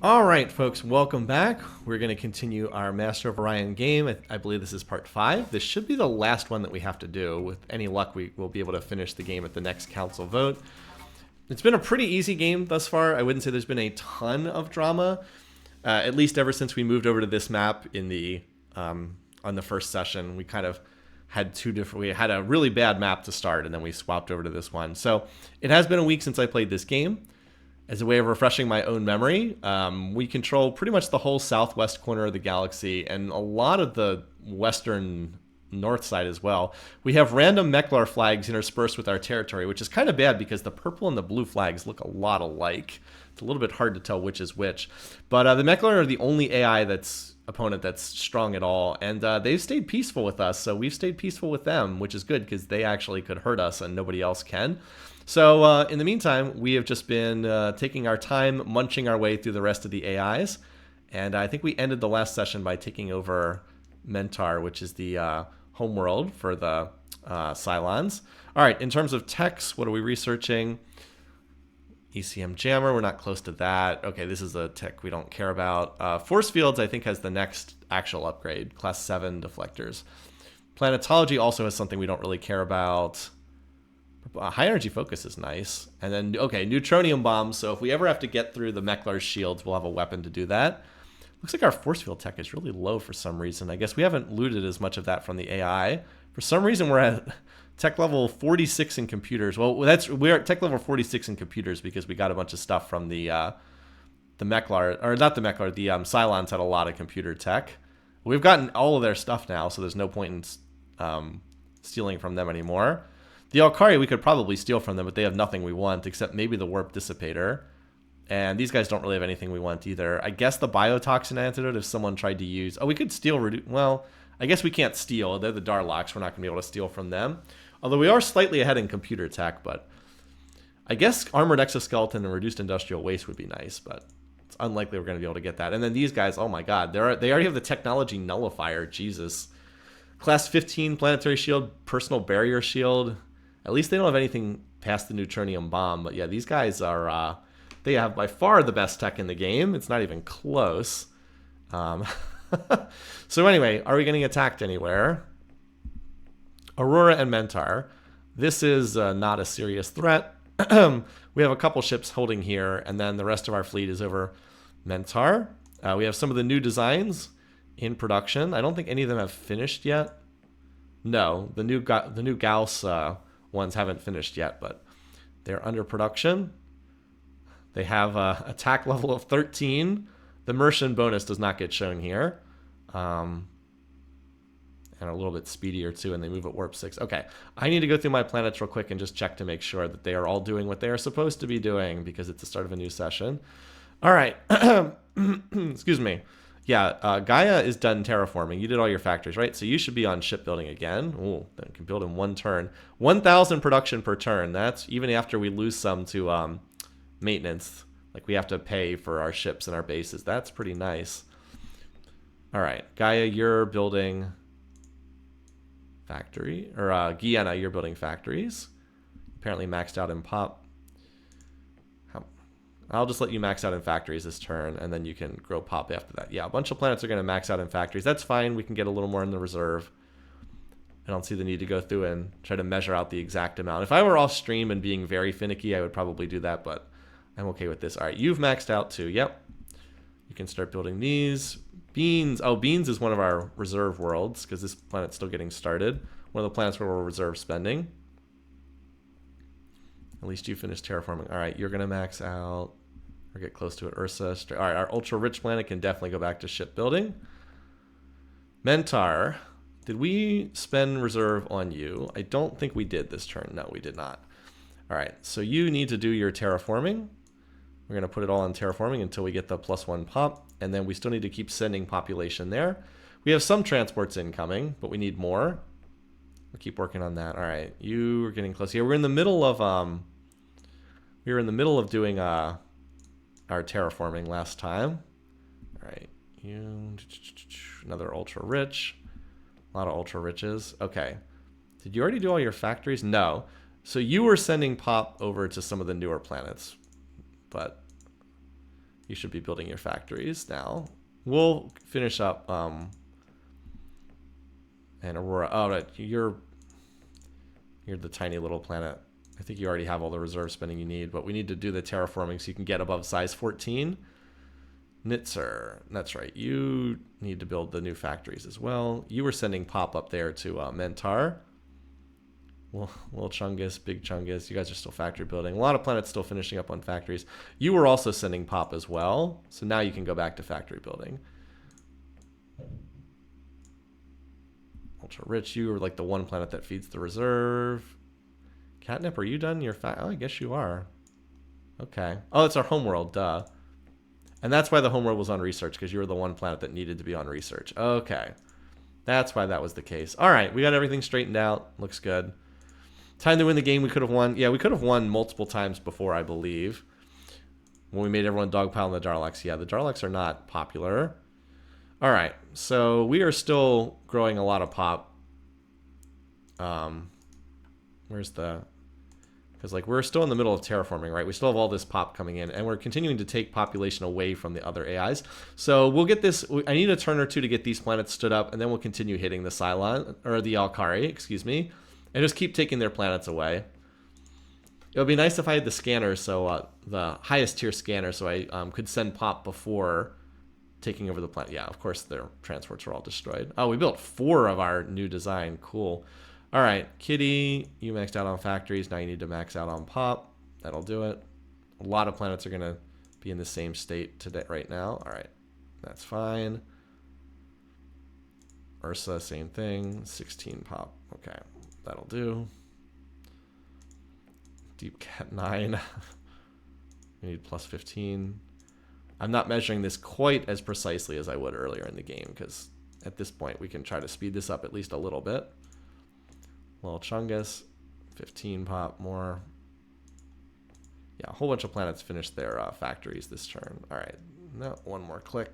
All right, folks, welcome back. We're going to continue our Master of Orion game. I believe this is part 5. This should be the last one that we have to do. With any luck, we will be able to finish the game at the next council vote. It's been a pretty easy game thus far. I wouldn't say there's been a ton of drama, at least ever since we moved over to this map in the on the first session. We kind of had two different. We had a really bad map to start, and then we swapped over to this one. So it has been a week since I played this game. As a way of refreshing my own memory, we control pretty much the whole southwest corner of the galaxy and a lot of the western north side as well. We have random Meklar flags interspersed with our territory, which is kind of bad because the purple and the blue flags look a lot alike. It's a little bit hard to tell which is which. But the Meklar are the only AI opponent that's strong at all, and they've stayed peaceful with us, so we've stayed peaceful with them, which is good because they actually could hurt us and nobody else can. So in the meantime, we have just been taking our time, munching our way through the rest of the AIs. And I think we ended the last session by taking over Mentar, which is the homeworld for the Cylons. All right, in terms of techs, what are we researching? ECM Jammer, we're not close to that. Okay, this is a tech we don't care about. Force Fields, I think, has the next actual upgrade, Class 7 deflectors. Planetology also has something we don't really care about. High energy focus is nice. And then, okay, neutronium bombs. So if we ever have to get through the Meklar's shields, we'll have a weapon to do that. Looks like our force field tech is really low for some reason. I guess we haven't looted as much of that from the AI. For some reason, we're at tech level 46 in computers. Well, we're at tech level 46 in computers because we got a bunch of stuff from the Meklar, or not the Meklar, the Cylons had a lot of computer tech. We've gotten all of their stuff now, so there's no point in stealing from them anymore. The Alkari we could probably steal from them, but they have nothing we want except maybe the Warp Dissipator. And these guys don't really have anything we want either. I guess the Biotoxin Antidote if someone tried to use... Oh, we could steal... Well, I guess we can't steal. They're the Darlocks. We're not going to be able to steal from them. Although we are slightly ahead in computer tech, but... I guess Armored Exoskeleton and Reduced Industrial Waste would be nice, but it's unlikely we're going to be able to get that. And then these guys, oh my god, they already have the Technology Nullifier. Jesus. Class 15 Planetary Shield, Personal Barrier Shield... At least they don't have anything past the neutronium bomb. But yeah, these guys are, they have by far the best tech in the game. It's not even close. So anyway, are we getting attacked anywhere? Aurora and Mentar. This is not a serious threat. We have a couple ships holding here, and then the rest of our fleet is over Mentar. We have some of the new designs in production. I don't think any of them have finished yet. No, the new Gauss ones haven't finished yet, but they're under production. They have attack level of 13. The Mercian bonus does not get shown here. And a little bit speedier too, and they move at warp 6. Okay, I need to go through my planets real quick and just check to make sure that they are all doing what they are supposed to be doing because it's the start of a new session. All right. Excuse me. Yeah, Gaia is done terraforming. You did all your factories, right? So you should be on shipbuilding again. Ooh, that can build in one turn. 1,000 production per turn. That's even after we lose some to maintenance. Like we have to pay for our ships and our bases. That's pretty nice. All right, Gaia, you're building factory. Or Guyana, you're building factories. Apparently maxed out in pop. I'll just let you max out in factories this turn, and then you can grow pop after that. Yeah, a bunch of planets are going to max out in factories. That's fine. We can get a little more in the reserve. I don't see the need to go through and try to measure out the exact amount. If I were off stream and being very finicky, I would probably do that, but I'm okay with this. All right, you've maxed out too. Yep. You can start building these. Beans. Oh, Beans is one of our reserve worlds because this planet's still getting started. One of the planets where we're reserve spending. At least you finished terraforming. All right, you're going to max out or get close to it. Ursa. All right, our ultra-rich planet can definitely go back to shipbuilding. Mentar, did we spend reserve on you? I don't think we did this turn. No, we did not. All right, so you need to do your terraforming. We're going to put it all on terraforming until we get the +1 pop, and then we still need to keep sending population there. We have some transports incoming, but we need more. We'll keep working on that. All right, you are getting close here. We're in the middle of doing our terraforming last time. All right, you another ultra rich, a lot of ultra riches. Okay, did you already do all your factories? No. So you were sending pop over to some of the newer planets, but You should be building your factories now. We'll finish up. And Aurora. Oh, right. You're the tiny little planet. I think you already have all the reserve spending you need, but we need to do the terraforming so you can get above size 14. Nitzer. That's right. You need to build the new factories as well. You were sending Pop up there to Mentar. Well, little Chungus, big Chungus. You guys are still factory building. A lot of planets still finishing up on factories. You were also sending Pop as well. So now you can go back to factory building. Ultra Rich, you are like the one planet that feeds the reserve. Catnip, are you done your Oh, I guess you are. Okay. Oh, it's our homeworld, duh. And that's why the homeworld was on research, because you were the one planet that needed to be on research. Okay. That's why that was the case. All right, we got everything straightened out. Looks good. Time to win the game. We could have won. Yeah, we could have won multiple times before, I believe. When we made everyone dogpile on the Darleks. Yeah, the Darleks are not popular. All right, so we are still growing a lot of Pop. Where's the... Because like we're still in the middle of terraforming, right? We still have all this Pop coming in, and we're continuing to take population away from the other AIs. So we'll get this... I need a turn or two to get these planets stood up, and then we'll continue hitting the Cylon, or the Alkari, excuse me, and just keep taking their planets away. It would be nice if I had the scanners, so the highest tier scanner, so I could send Pop before taking over the planet. Yeah, of course their transports are all destroyed. Oh, we built 4 of our new design. Cool. All right, Kitty, you maxed out on factories. Now you need to max out on Pop. That'll do it. A lot of planets are going to be in the same state today, right now. All right, that's fine. Ursa, same thing. 16 Pop. Okay, that'll do. Deep Cat 9. We need plus 15. I'm not measuring this quite as precisely as I would earlier in the game, because at this point we can try to speed this up at least a little bit. Little Chungus, 15 Pop more. Yeah, a whole bunch of planets finished their factories this turn. All right, no, one more click.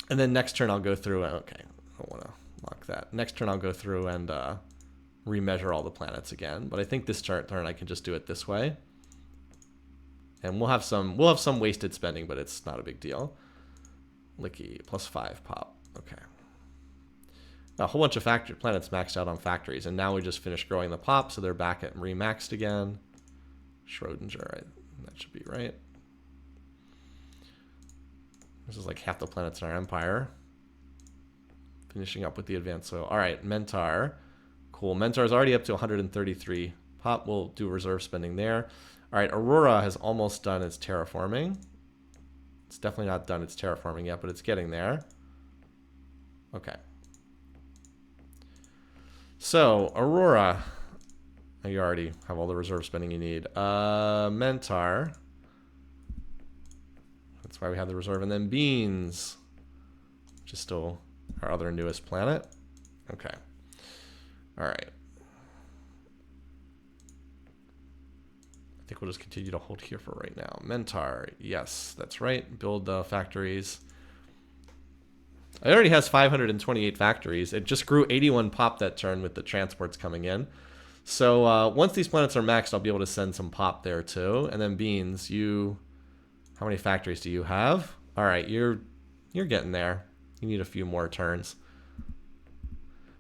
And then next turn I'll go through, okay, I don't want to lock that. Next turn I'll go through and remeasure all the planets again. But I think this turn I can just do it this way. And we'll have some wasted spending, but it's not a big deal. Licky, plus 5 Pop, okay. A whole bunch of factory planets maxed out on factories, and now we just finished growing the Pop, so they're back at remaxed again. Schrodinger, right? That should be right. This is like half the planets in our empire. Finishing up with the advanced soil. All right, Mentar. Cool. Mentar is already up to 133 Pop. We'll do reserve spending there. All right, Aurora has almost done its terraforming. It's definitely not done its terraforming yet, but it's getting there. Okay. So, Aurora, you already have all the reserve spending you need. Mentar, that's why we have the reserve. And then Beans, which is still our other newest planet. Okay. All right. I think we'll just continue to hold here for right now. Mentar, yes, that's right. Build the factories. It already has 528 factories. It just grew 81 Pop that turn with the transports coming in. So once these planets are maxed, I'll be able to send some Pop there too. And then Beans, how many factories do you have? All right, you're getting there. You need a few more turns.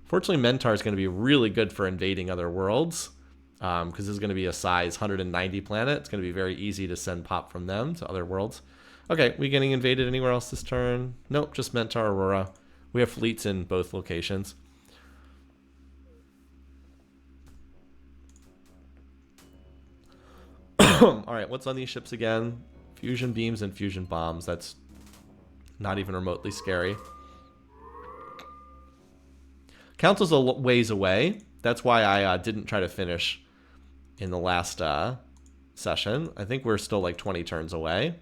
Fortunately, Mentar is going to be really good for invading other worlds, because this is going to be a size 190 planet. It's going to be very easy to send Pop from them to other worlds. Okay, we getting invaded anywhere else this turn? Nope, just Mentar, Aurora. We have fleets in both locations. All right, what's on these ships again? Fusion beams and fusion bombs. That's not even remotely scary. Council's a ways away. That's why I didn't try to finish in the last session. I think we're still like 20 turns away.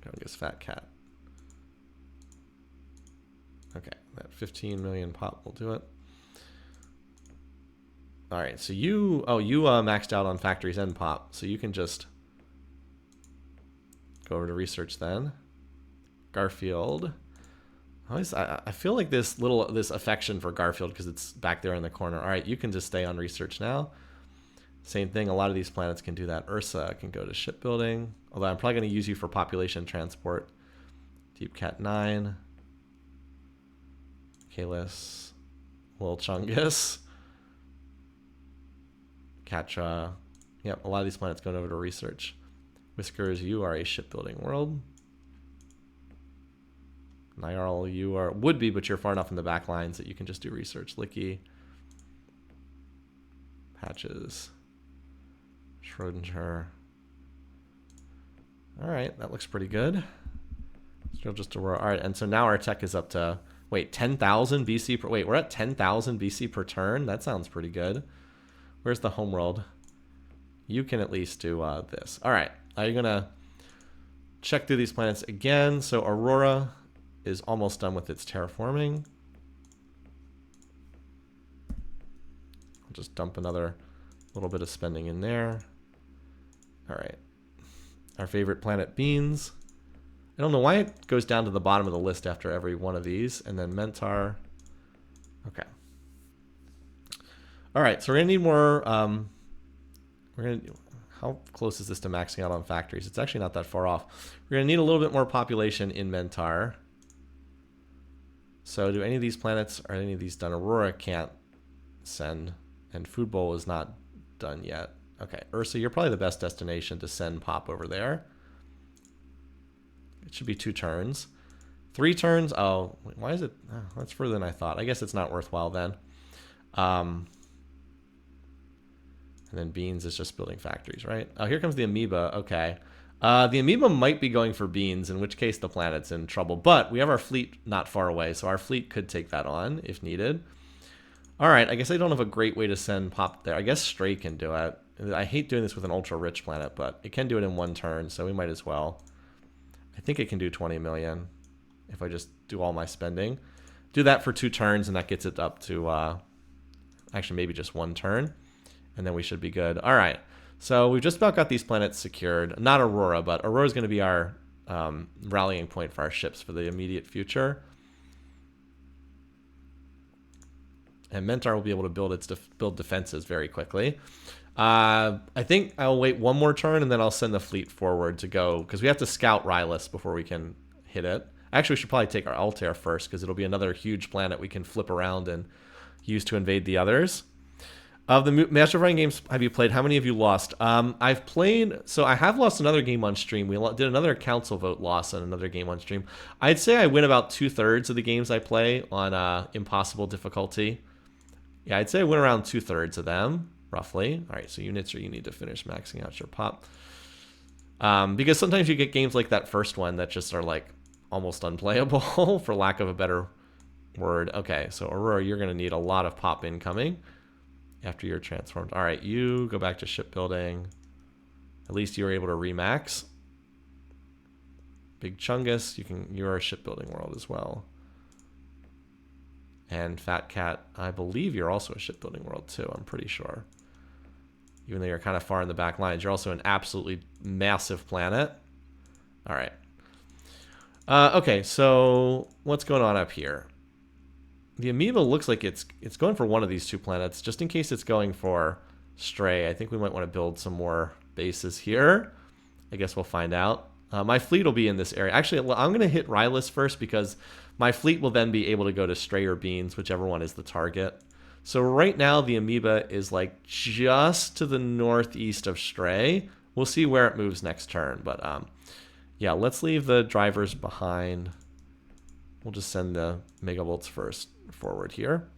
I guess Fat Cat. Okay, that 15 million Pop will do it. All right, so you maxed out on factories and Pop, so you can just go over to research then. Garfield. I feel like this affection for Garfield because it's back there in the corner. All right, you can just stay on research now. Same thing, a lot of these planets can do that. Ursa can go to shipbuilding, although I'm probably going to use you for population transport. Deep Cat 9. Kalis. Lil Chungus. Katra. Yep, a lot of these planets going over to research. Whiskers, you are a shipbuilding world. Nyarl, you are would be, but you're far enough in the back lines that you can just do research. Licky. Patches. Schrodinger. All right, that looks pretty good. Still just Aurora. All right, and so now our tech is up to, wait, 10,000 BC per, wait, we're at 10,000 BC per turn? That sounds pretty good. Where's the homeworld? You can at least do this. All right, I'm gonna check through these planets again. So Aurora is almost done with its terraforming. I'll just dump another little bit of spending in there. All right. Our favorite planet, Beans. I don't know why it goes down to the bottom of the list after every one of these. And then Mentar. Okay. All right, so we're going to need more... how close is this to maxing out on factories? It's actually not that far off. We're going to need a little bit more population in Mentar. So do any of these planets, are any of these done? Aurora can't send, and Food Bowl is not done yet. Okay, Ursa, you're probably the best destination to send pop over there. It should be 2 turns. 3 turns, oh, why is it, oh, that's further than I thought. I guess it's not worthwhile then. And then Beans is just building factories, right? Oh, here comes the Amoeba, okay. The Amoeba might be going for Beans, in which case the planet's in trouble. But we have our fleet not far away, so our fleet could take that on if needed. All right, I guess I don't have a great way to send pop there. I guess Stray can do it. I hate doing this with an ultra-rich planet, but it can do it in 1 turn, so we might as well. I think it can do 20 million if I just do all my spending. Do that for 2 turns, and that gets it up to, actually maybe just 1 turn. And then we should be good. All right. So we've just about got these planets secured. Not Aurora, but Aurora is going to be our rallying point for our ships for the immediate future. And Mentar will be able to build its build defenses very quickly. I think I'll wait 1 more turn, and then I'll send the fleet forward to go, because we have to scout Rylus before we can hit it. Actually, we should probably take our Altair first, because it'll be another huge planet we can flip around and use to invade the others. Of the Master of Orion games have you played? How many have you lost? I've played, so I have lost another game on stream. We did another council vote loss on another game on stream. I'd say I win about 2/3 of the games I play on impossible difficulty. Yeah, I'd say I win around 2/3 of them, roughly. All right, so units, or you need to finish maxing out your pop. Because sometimes you get games like that first one that just are like almost unplayable, for lack of a better word. Okay, so Aurora, you're going to need a lot of pop incoming after you're transformed. All right, you go back to shipbuilding. At least you're able to remax. Big Chungus, you're a shipbuilding world as well. And Fat Cat, I believe you're also a shipbuilding world too, I'm pretty sure. Even though you're kind of far in the back lines, you're also an absolutely massive planet. All right. Okay, so what's going on up here? The Amoeba looks like it's going for one of these 2 planets. Just in case it's going for Stray, I think we might want to build some more bases here. I guess we'll find out. My fleet will be in this area. Actually, I'm going to hit Rylus first, because my fleet will then be able to go to Stray or Beans, whichever one is the target. So right now, the Amoeba is like just to the northeast of Stray. We'll see where it moves next turn. But yeah, let's leave the drivers behind. We'll just send the Megavolts first forward here.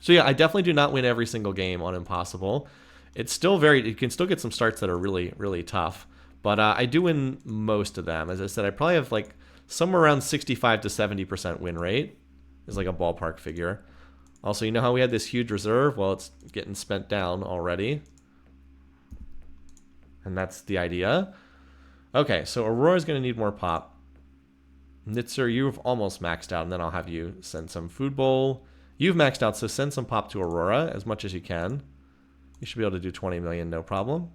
So yeah, I definitely do not win every single game on Impossible. It's still you can still get some starts that are really, really tough. But I do win most of them. As I said, I probably have like somewhere around 65 to 70% win rate is like a ballpark figure. Also, you know how we had this huge reserve? Well, it's getting spent down already. And that's the idea. Okay, so Aurora's going to need more pop. Nitzer, you've almost maxed out, and then I'll have you send some Food Bowl. You've maxed out, so send some pop to Aurora as much as you can. You should be able to do 20 million, no problem.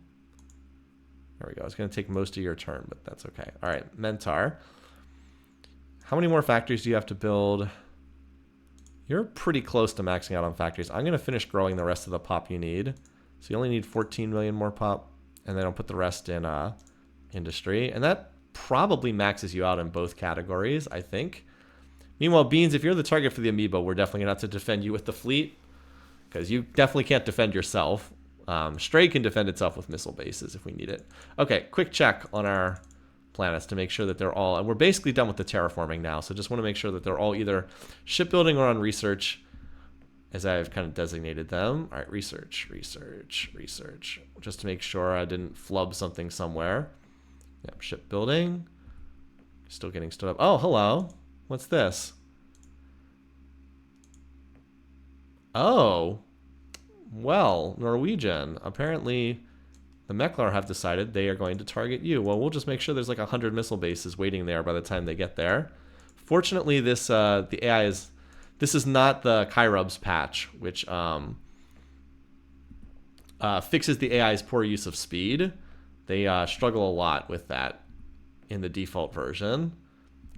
There we go. It's going to take most of your turn, but that's okay. All right, Mentar. How many more factories do you have to build? You're pretty close to maxing out on factories. I'm going to finish growing the rest of the pop you need. So you only need 14 million more pop, and then I'll put the rest in industry. And that probably maxes you out in both categories, I think. Meanwhile, Beans, if you're the target for the Amiibo, we're definitely going to have to defend you with the fleet, because you definitely can't defend yourself. Stray can defend itself with missile bases if we need it. Okay, quick check on our planets to make sure that they're all, and we're basically done with the terraforming now, so just want to make sure that they're all either shipbuilding or on research, as I've kind of designated them. All right, research, just to make sure I didn't flub something somewhere. Yep, shipbuilding. Still getting stood up. Oh, hello. What's this? Oh. Well, Norwegian. Apparently, the Meklar have decided they are going to target you. Well, we'll just make sure there's like 100 missile bases waiting there by the time they get there. Fortunately, this the AI is... This is not the Kyrub's patch, which fixes the AI's poor use of speed. They struggle a lot with that in the default version.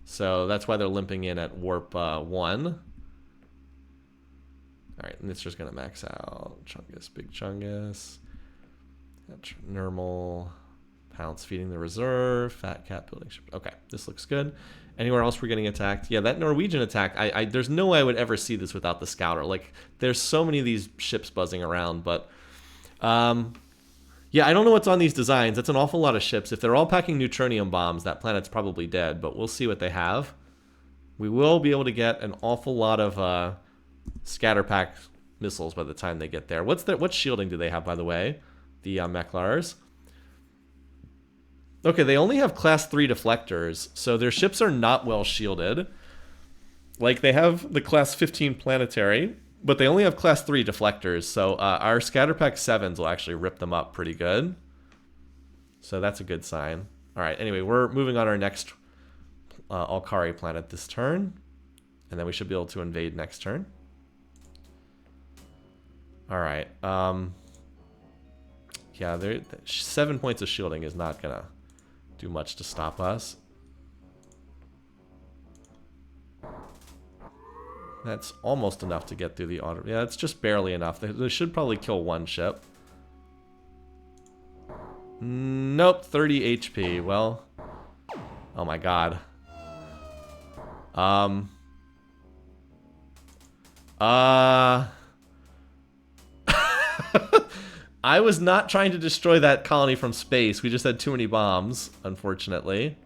So that's why they're limping in at warp 1. All right, and it's just going to max out. Chungus, big Chungus. Normal. Pounce feeding the reserve. Fat cat building ship. Okay, this looks good. Anywhere else we're getting attacked? Yeah, that Norwegian attack, there's no way I would ever see this without the scouter. Like, there's so many of these ships buzzing around, but... yeah, I don't know what's on these designs. That's an awful lot of ships. If they're all packing neutronium bombs, that planet's probably dead, but we'll see what they have. We will be able to get an awful lot of scatter pack missiles by the time they get there. What shielding do they have, by the way? The Meklars. Okay, they only have class 3 deflectors, so their ships are not well shielded. Like, they have the class 15 planetary, but they only have class 3 deflectors, so our Scatterpack 7s will actually rip them up pretty good. So that's a good sign. All right, anyway, we're moving on our next Alkari planet this turn, and then we should be able to invade next turn. All right. Yeah, 7 points of shielding is not going to do much to stop us. That's almost enough to get through the auto. Yeah, it's just barely enough. They should probably kill one ship. Nope, 30 HP. Well, oh my god. I was not trying to destroy that colony from space. We just had too many bombs, unfortunately.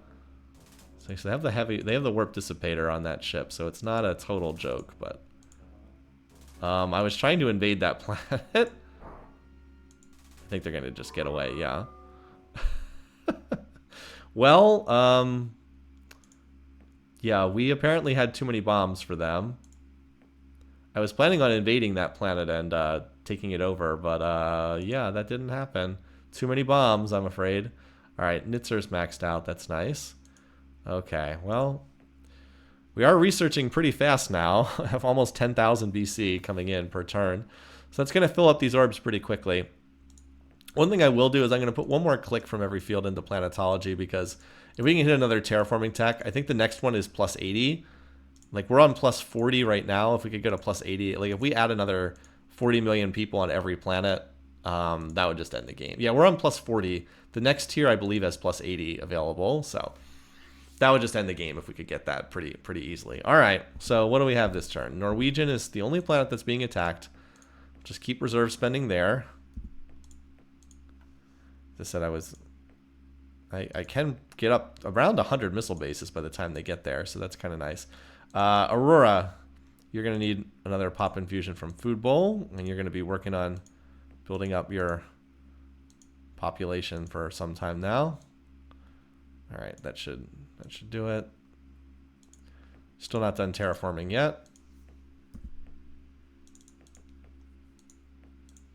So they have the warp dissipator on that ship, so it's not a total joke, but I was trying to invade that planet. I think they're gonna just get away, yeah. Well, yeah, we apparently had too many bombs for them. I was planning on invading that planet and taking it over, but yeah, that didn't happen. Too many bombs, I'm afraid. All right, Nitzer's maxed out. That's nice. Okay, well, we are researching pretty fast now. I have almost 10,000 BC coming in per turn. So that's going to fill up these orbs pretty quickly. One thing I will do is I'm going to put one more click from every field into planetology, because if we can hit another terraforming tech, I think the next one is plus 80. Like, we're on plus 40 right now. If we could go to plus 80, like if we add another 40 million people on every planet, that would just end the game. Yeah, we're on plus 40. The next tier, I believe, has plus 80 available, so that would just end the game if we could get that pretty easily. All right, so what do we have this turn? Norwegian is the only planet that's being attacked. Just keep reserve spending there. As I said, I can get up around 100 missile bases by the time they get there, so that's kind of nice. Aurora, you're going to need another pop infusion from Food Bowl, and you're going to be working on building up your population for some time now. All right, that should do it. Still not done terraforming yet.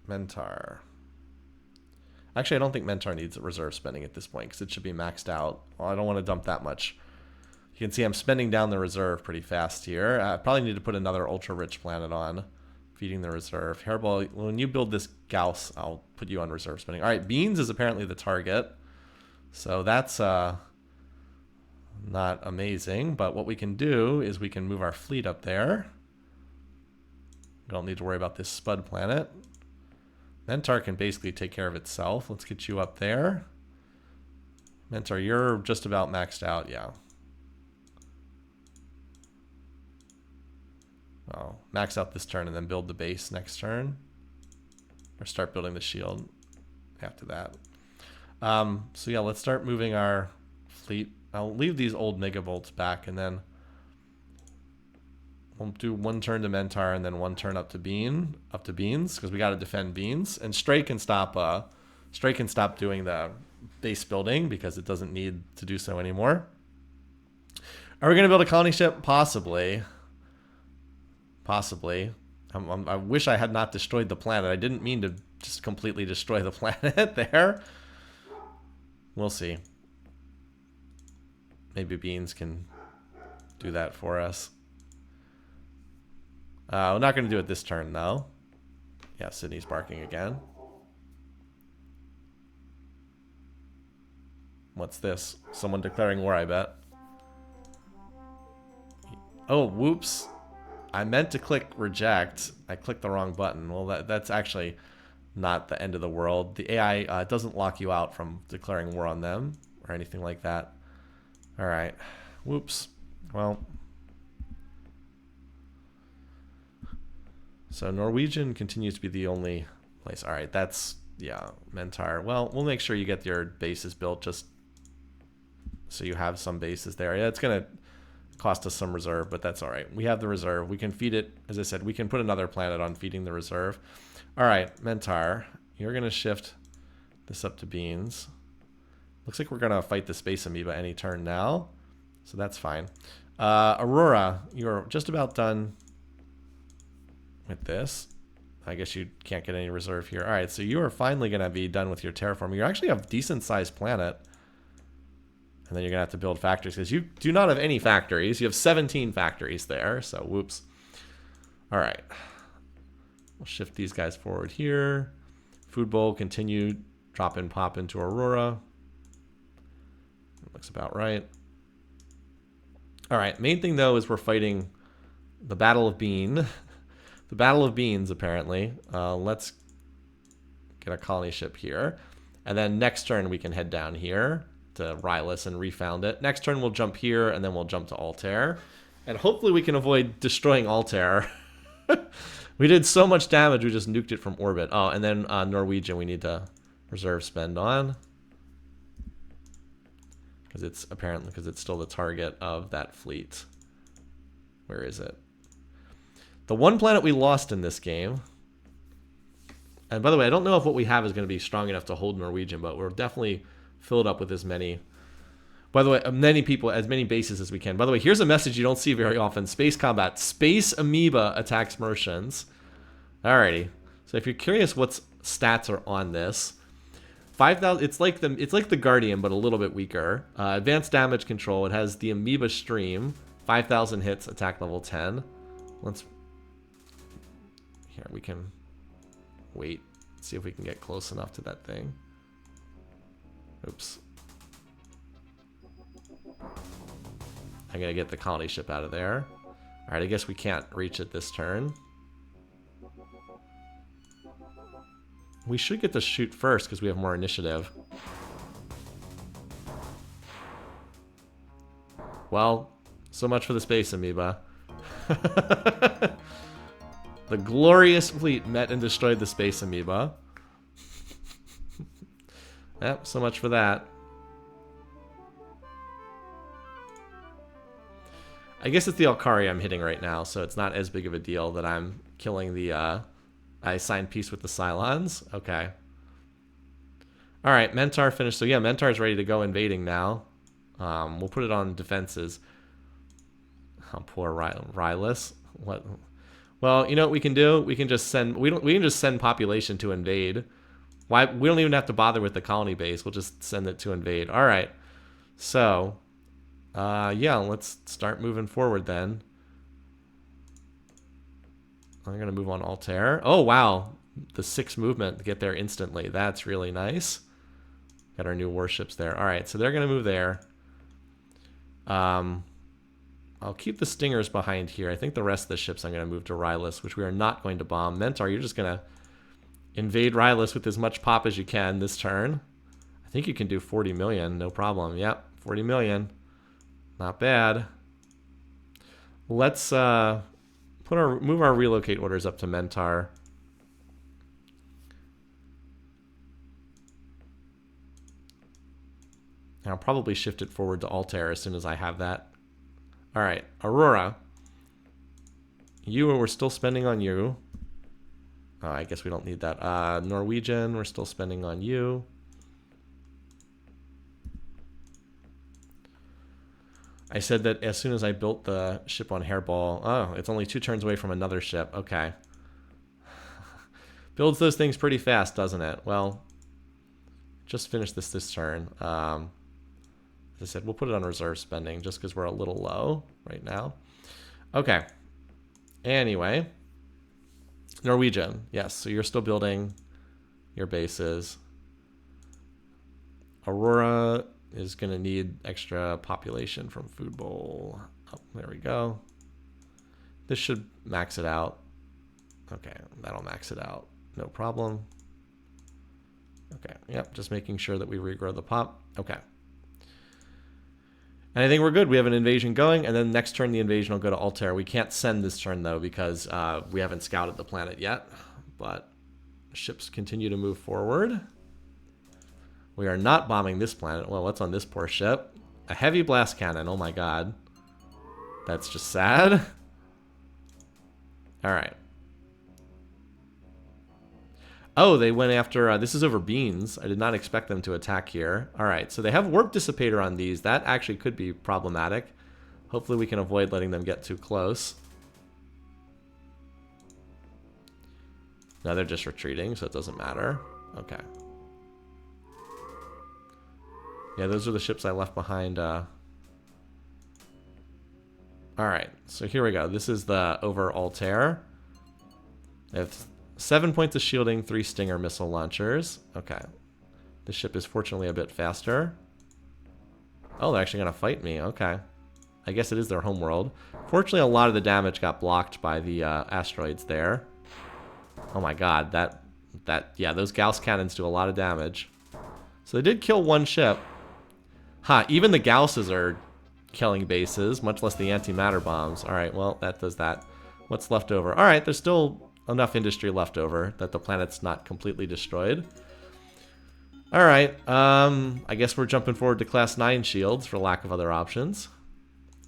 Mentar. Actually, I don't think Mentar needs reserve spending at this point because it should be maxed out. Well, I don't want to dump that much. You can see I'm spending down the reserve pretty fast here. I probably need to put another ultra-rich planet on, feeding the reserve. Hairball, when you build this Gauss, I'll put you on reserve spending. All right, Beans is apparently the target. So that's not amazing, but what we can do is we can move our fleet up there. We don't need to worry about this Spud planet. Mentar can basically take care of itself. Let's get you up there. Mentar, you're just about maxed out, yeah. Well, max out this turn and then build the base next turn. Or start building the shield after that. So yeah, let's start moving our fleet. I'll leave these old megavolts back, and then we'll do one turn to Mentar and then one turn up to beans, because we got to defend beans. And Stray can stop doing the base building because it doesn't need to do so anymore. Are we going to build a colony ship? Possibly. Possibly. I wish I had not destroyed the planet. I didn't mean to just completely destroy the planet there. We'll see. Maybe beans can do that for us. We're not going to do it this turn, though. Yeah, Sydney's barking again. What's this? Someone declaring war, I bet. Oh, whoops. I meant to click reject. I clicked the wrong button. Well, that's actually not the end of the world. The AI doesn't lock you out from declaring war on them or anything like that. All right. Whoops. Well. So Norwegian continues to be the only place. All right. That's, yeah, Mentar. Well, we'll make sure you get your bases built just so you have some bases there. Yeah, it's going to cost us some reserve, but that's all right. We have the reserve. We can feed it. As I said, we can put another planet on feeding the reserve. All right, Mentar, you're going to shift this up to beans. Looks like we're going to fight the space amoeba any turn now, so that's fine. Aurora, you're just about done with this. I guess you can't get any reserve here. All right, so you are finally going to be done with your terraforming. You actually have a decent-sized planet. And then you're going to have to build factories because you do not have any factories. You have 17 factories there, so whoops. All right. We'll shift these guys forward here. Food bowl, continue, drop in, pop into Aurora. Looks about right. All right, main thing though is we're fighting the Battle of Bean. The Battle of Beans, apparently. Let's get a colony ship here. And then next turn we can head down here to Rylus and refound it. Next turn we'll jump here, and then we'll jump to Altair. And hopefully we can avoid destroying Altair. We did so much damage, we just nuked it from orbit. Oh, and then Norwegian we need to reserve spend on. Because it's still the target of that fleet. Where is it? The one planet we lost in this game. And by the way, I don't know if what we have is going to be strong enough to hold Norwegian, but we're definitely filled up with as many, by the way, as many bases as we can. By the way, here's a message you don't see very often. Space combat. Space amoeba attacks Mercians. Alrighty. So if you're curious what stats are on this, 5,000. It's like the Guardian, but a little bit weaker. Advanced damage control. It has the amoeba stream. 5,000 hits, attack level 10. Here, we can wait. See if we can get close enough to that thing. Oops. I gotta get the colony ship out of there. Alright, I guess we can't reach it this turn. We should get to shoot first because we have more initiative. Well, so much for the space amoeba. The glorious fleet met and destroyed the space amoeba. Yep, so much for that. I guess it's the Alkari I'm hitting right now, so it's not as big of a deal that I'm killing the, I signed peace with the Cylons. Okay. Alright, Mentar finished. So yeah, Mentar's ready to go invading now. We'll put it on defenses. Oh, poor Rylus. What? Well, you know what we can do? We can just send, we can just send population to invade. Why? We don't even have to bother with the colony base. We'll just send it to invade. All right. So, yeah, let's start moving forward then. I'm going to move on Altair. Oh, wow. The 6 movement to get there instantly. That's really nice. Got our new warships there. All right, so they're going to move there. I'll keep the Stingers behind here. I think the rest of the ships I'm going to move to Rylus, which we are not going to bomb. Mentar, you're just going to Invade Rylus with as much pop as you can this turn. I think you can do 40 million, no problem. Yep, 40 million. Not bad. Let's move our relocate orders up to Mentar. And I'll probably shift it forward to Altair as soon as I have that. All right, Aurora. We're still spending on you. Oh, I guess we don't need that. Norwegian, we're still spending on you. I said that as soon as I built the ship on Hairball. Oh, it's only 2 turns away from another ship. Okay. Builds those things pretty fast, doesn't it? Well, just finish this turn. As I said, we'll put it on reserve spending just because we're a little low right now. Okay. Anyway. Norwegian. Yes, so you're still building your bases. Aurora is going to need extra population from Food Bowl. Oh, there we go. This should max it out. Okay, that'll max it out. No problem. Okay, yep, just making sure that we regrow the pop. Okay. And I think we're good. We have an invasion going, and then next turn the invasion will go to Altair. We can't send this turn, though, because we haven't scouted the planet yet. But ships continue to move forward. We are not bombing this planet. Well, what's on this poor ship? A heavy blast cannon. Oh, my God. That's just sad. All right. Oh, they went after... this is over beans. I did not expect them to attack here. All right, so they have warp dissipator on these. That actually could be problematic. Hopefully we can avoid letting them get too close. No, they're just retreating, so it doesn't matter. Okay. Yeah, those are the ships I left behind. All right, so here we go. This is the over Altair. They have 7 points of shielding, 3 Stinger missile launchers. Okay. This ship is fortunately a bit faster. Oh, they're actually going to fight me. Okay. I guess it is their homeworld. Fortunately, a lot of the damage got blocked by the asteroids there. Oh my God, yeah, those Gauss cannons do a lot of damage. So they did kill 1 ship. Ha, even the Gausses are killing bases, much less the antimatter bombs. All right, well, that does that. What's left over? All right, there's still enough industry left over that the planet's not completely destroyed. All right, I guess we're jumping forward to class 9 shields for lack of other options.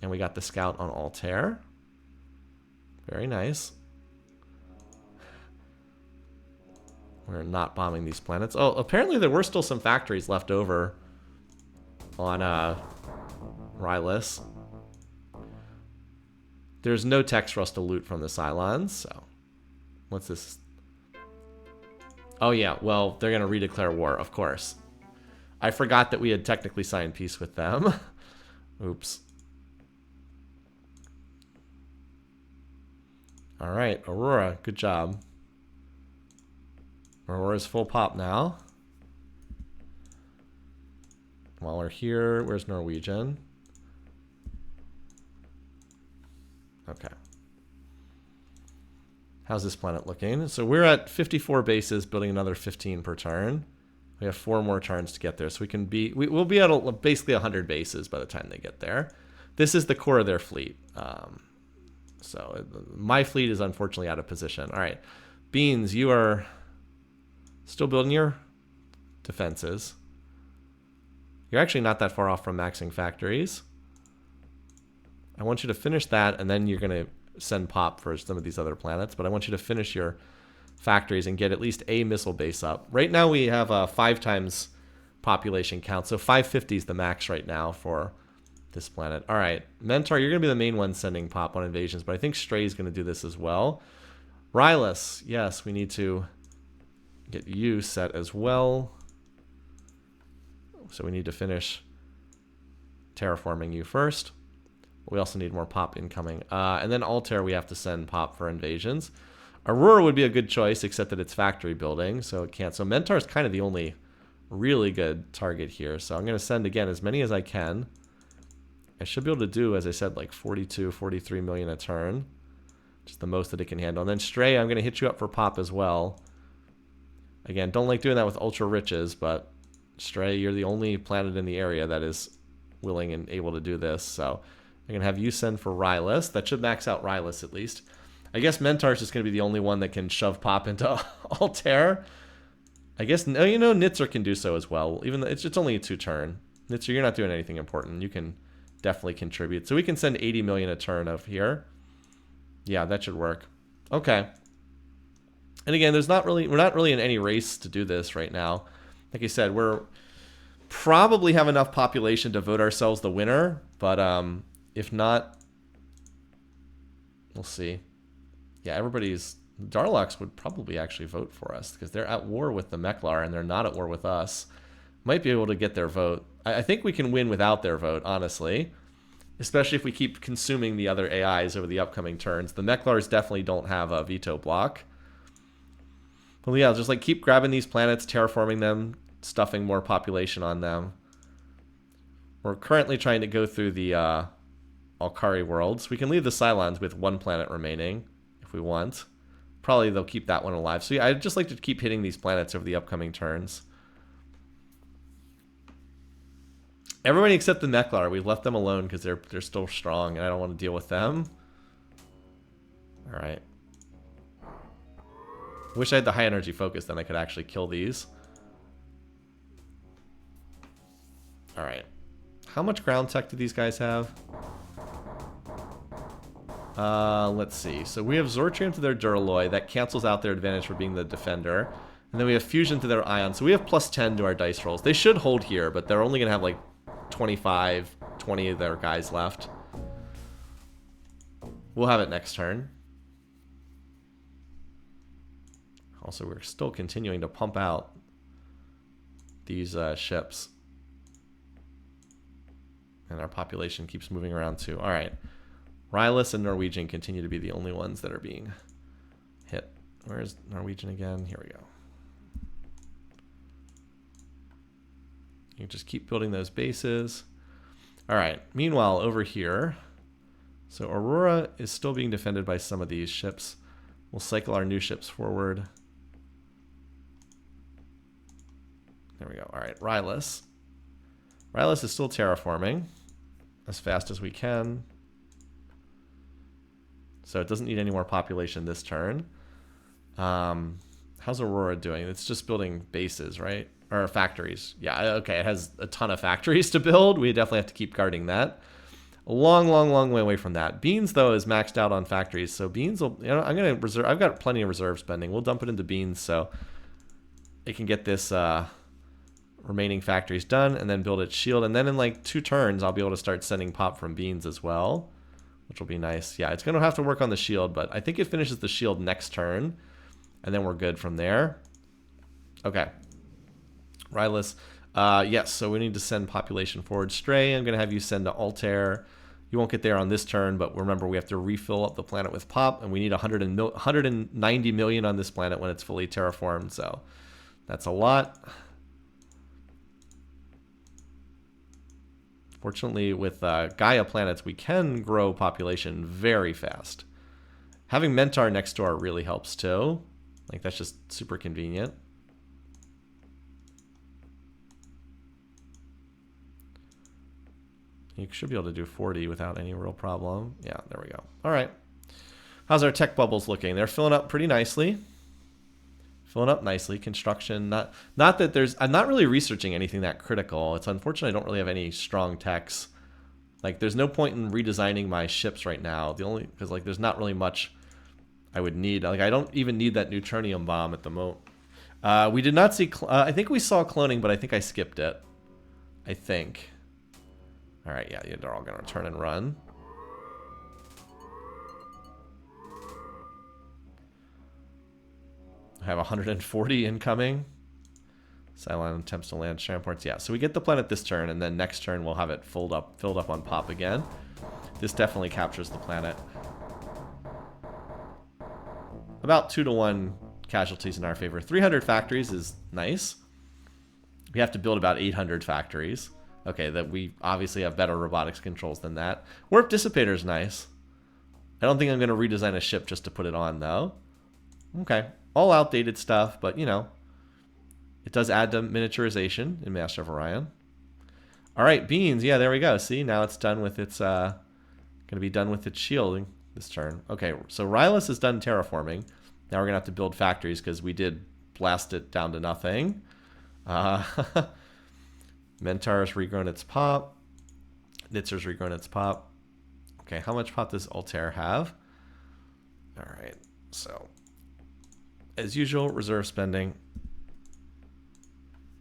And we got the scout on Altair. Very nice. We're not bombing these planets. Oh, apparently there were still some factories left over on Rylus. There's no text for us to loot from the Cylons, so... What's this? Oh yeah, well, they're going to redeclare war, of course. I forgot that we had technically signed peace with them. Oops. Alright, Aurora, good job. Aurora's full pop now. While we're here, where's Norwegian? Okay. How's this planet looking? So we're at 54 bases, building another 15 per turn. We have 4 more turns to get there, so we'll be at basically 100 bases by the time they get there. This is the core of their fleet. So my fleet is unfortunately out of position. All right, Beans, you are still building your defenses. You're actually not that far off from maxing factories. I want you to finish that, and then you're going to send pop for some of these other planets, but I want you to finish your factories and get at least a missile base up. Right now we have a 5 times population count, so 550 is the max right now for this planet. All right, Mentor, you're going to be the main one sending pop on invasions, but I think Stray is going to do this as well. Rylus, yes, we need to get you set as well. So we need to finish terraforming you first. We also need more pop incoming. And then Altair, we have to send pop for invasions. Aurora would be a good choice, except that it's factory building, so it can't. So Mentor is kind of the only really good target here. So I'm going to send, again, as many as I can. I should be able to do, as I said, like 42, 43 million a turn. Just the most that it can handle. And then Stray, I'm going to hit you up for pop as well. Again, don't like doing that with ultra riches, but Stray, you're the only planet in the area that is willing and able to do this. So I'm going to have you send for Rylus. That should max out Rylus at least. I guess Mentar is just going to be the only one that can shove Pop into Altair. I guess, no, you know, Nitzer can do so as well. Even though it's only a 2-turn. Nitzer, you're not doing anything important. You can definitely contribute. So we can send 80 million a turn of here. Yeah, that should work. Okay. And again, we're not really in any race to do this right now. Like I said, we're probably have enough population to vote ourselves the winner, but if not, we'll see. Yeah, Darlox would probably actually vote for us because they're at war with the Meklar and they're not at war with us. Might be able to get their vote. I think we can win without their vote, honestly. Especially if we keep consuming the other AIs over the upcoming turns. The Meklars definitely don't have a veto block. Well, yeah, just like keep grabbing these planets, terraforming them, stuffing more population on them. We're currently trying to go through the Alkari worlds. We can leave the Cylons with 1 planet remaining if we want. Probably they'll keep that one alive. So yeah, I'd just like to keep hitting these planets over the upcoming turns. Everybody except the Meklar, we've left them alone because they're still strong and I don't want to deal with them. Alright. Wish I had the high energy focus, then I could actually kill these. Alright. How much ground tech do these guys have? Let's see. So we have Zortrium to their Duralloy. That cancels out their advantage for being the defender. And then we have Fusion to their Ion. So we have plus 10 to our dice rolls. They should hold here, but they're only going to have like 25, 20 of their guys left. We'll have it next turn. Also, we're still continuing to pump out these ships. And our population keeps moving around too. All right. Rylus and Norwegian continue to be the only ones that are being hit. Where's Norwegian again? Here we go. You just keep building those bases. All right. Meanwhile, over here, so Aurora is still being defended by some of these ships. We'll cycle our new ships forward. There we go. All right. Rylus. Rylus is still terraforming as fast as we can. So it doesn't need any more population this turn. How's Aurora doing? It's just building bases, right? Or factories. Yeah, okay. It has a ton of factories to build. We definitely have to keep guarding that. A long, long, long way away from that. Beans, though, is maxed out on factories. So Beans will, you know, I'm going to reserve. I've got plenty of reserve spending. We'll dump it into Beans so it can get this remaining factories done and then build its shield. And then in like 2 turns, I'll be able to start sending pop from Beans as well, which will be nice. Yeah, it's going to have to work on the shield, but I think it finishes the shield next turn, and then we're good from there. Okay. Rylus. Yes, so we need to send population forward. Stray, I'm going to have you send to Altair. You won't get there on this turn, but remember we have to refill up the planet with pop, and we need 190 million on this planet when it's fully terraformed, so that's a lot. Fortunately, with Gaia planets, we can grow population very fast. Having Mentar next door really helps too. Like, that's just super convenient. You should be able to do 40 without any real problem. Yeah, there we go. All right. How's our tech bubbles looking? They're filling up pretty nicely. Filling up nicely. Construction, not that there's, I'm not really researching anything that critical. It's unfortunate I don't really have any strong techs. Like, there's no point in redesigning my ships right now. Because like there's not really much I would need. Like, I don't even need that neutronium bomb at the moment. We did not see, I think we saw cloning, but I think I skipped it. I think. All right, yeah, they're all gonna turn and run. I have 140 incoming. Cylon attempts to land Shamports. Yeah, so we get the planet this turn, and then next turn we'll have it filled up on pop again. This definitely captures the planet. About 2-to-1 casualties in our favor. 300 factories is nice. We have to build about 800 factories. Okay, that we obviously have better robotics controls than that. Warp Dissipator is nice. I don't think I'm going to redesign a ship just to put it on, though. Okay. All outdated stuff, but, you know, It does add to miniaturization in Master of Orion. All right, beans. Yeah, there we go. See, now it's done with its going to be done with its shielding this turn. Okay, so Rylus is done terraforming. Now we're going to have to build factories because we did blast it down to nothing. Mentar's regrown its pop. Nitzer's regrown its pop. Okay, how much pop does Altair have? All right, so as usual, reserve spending.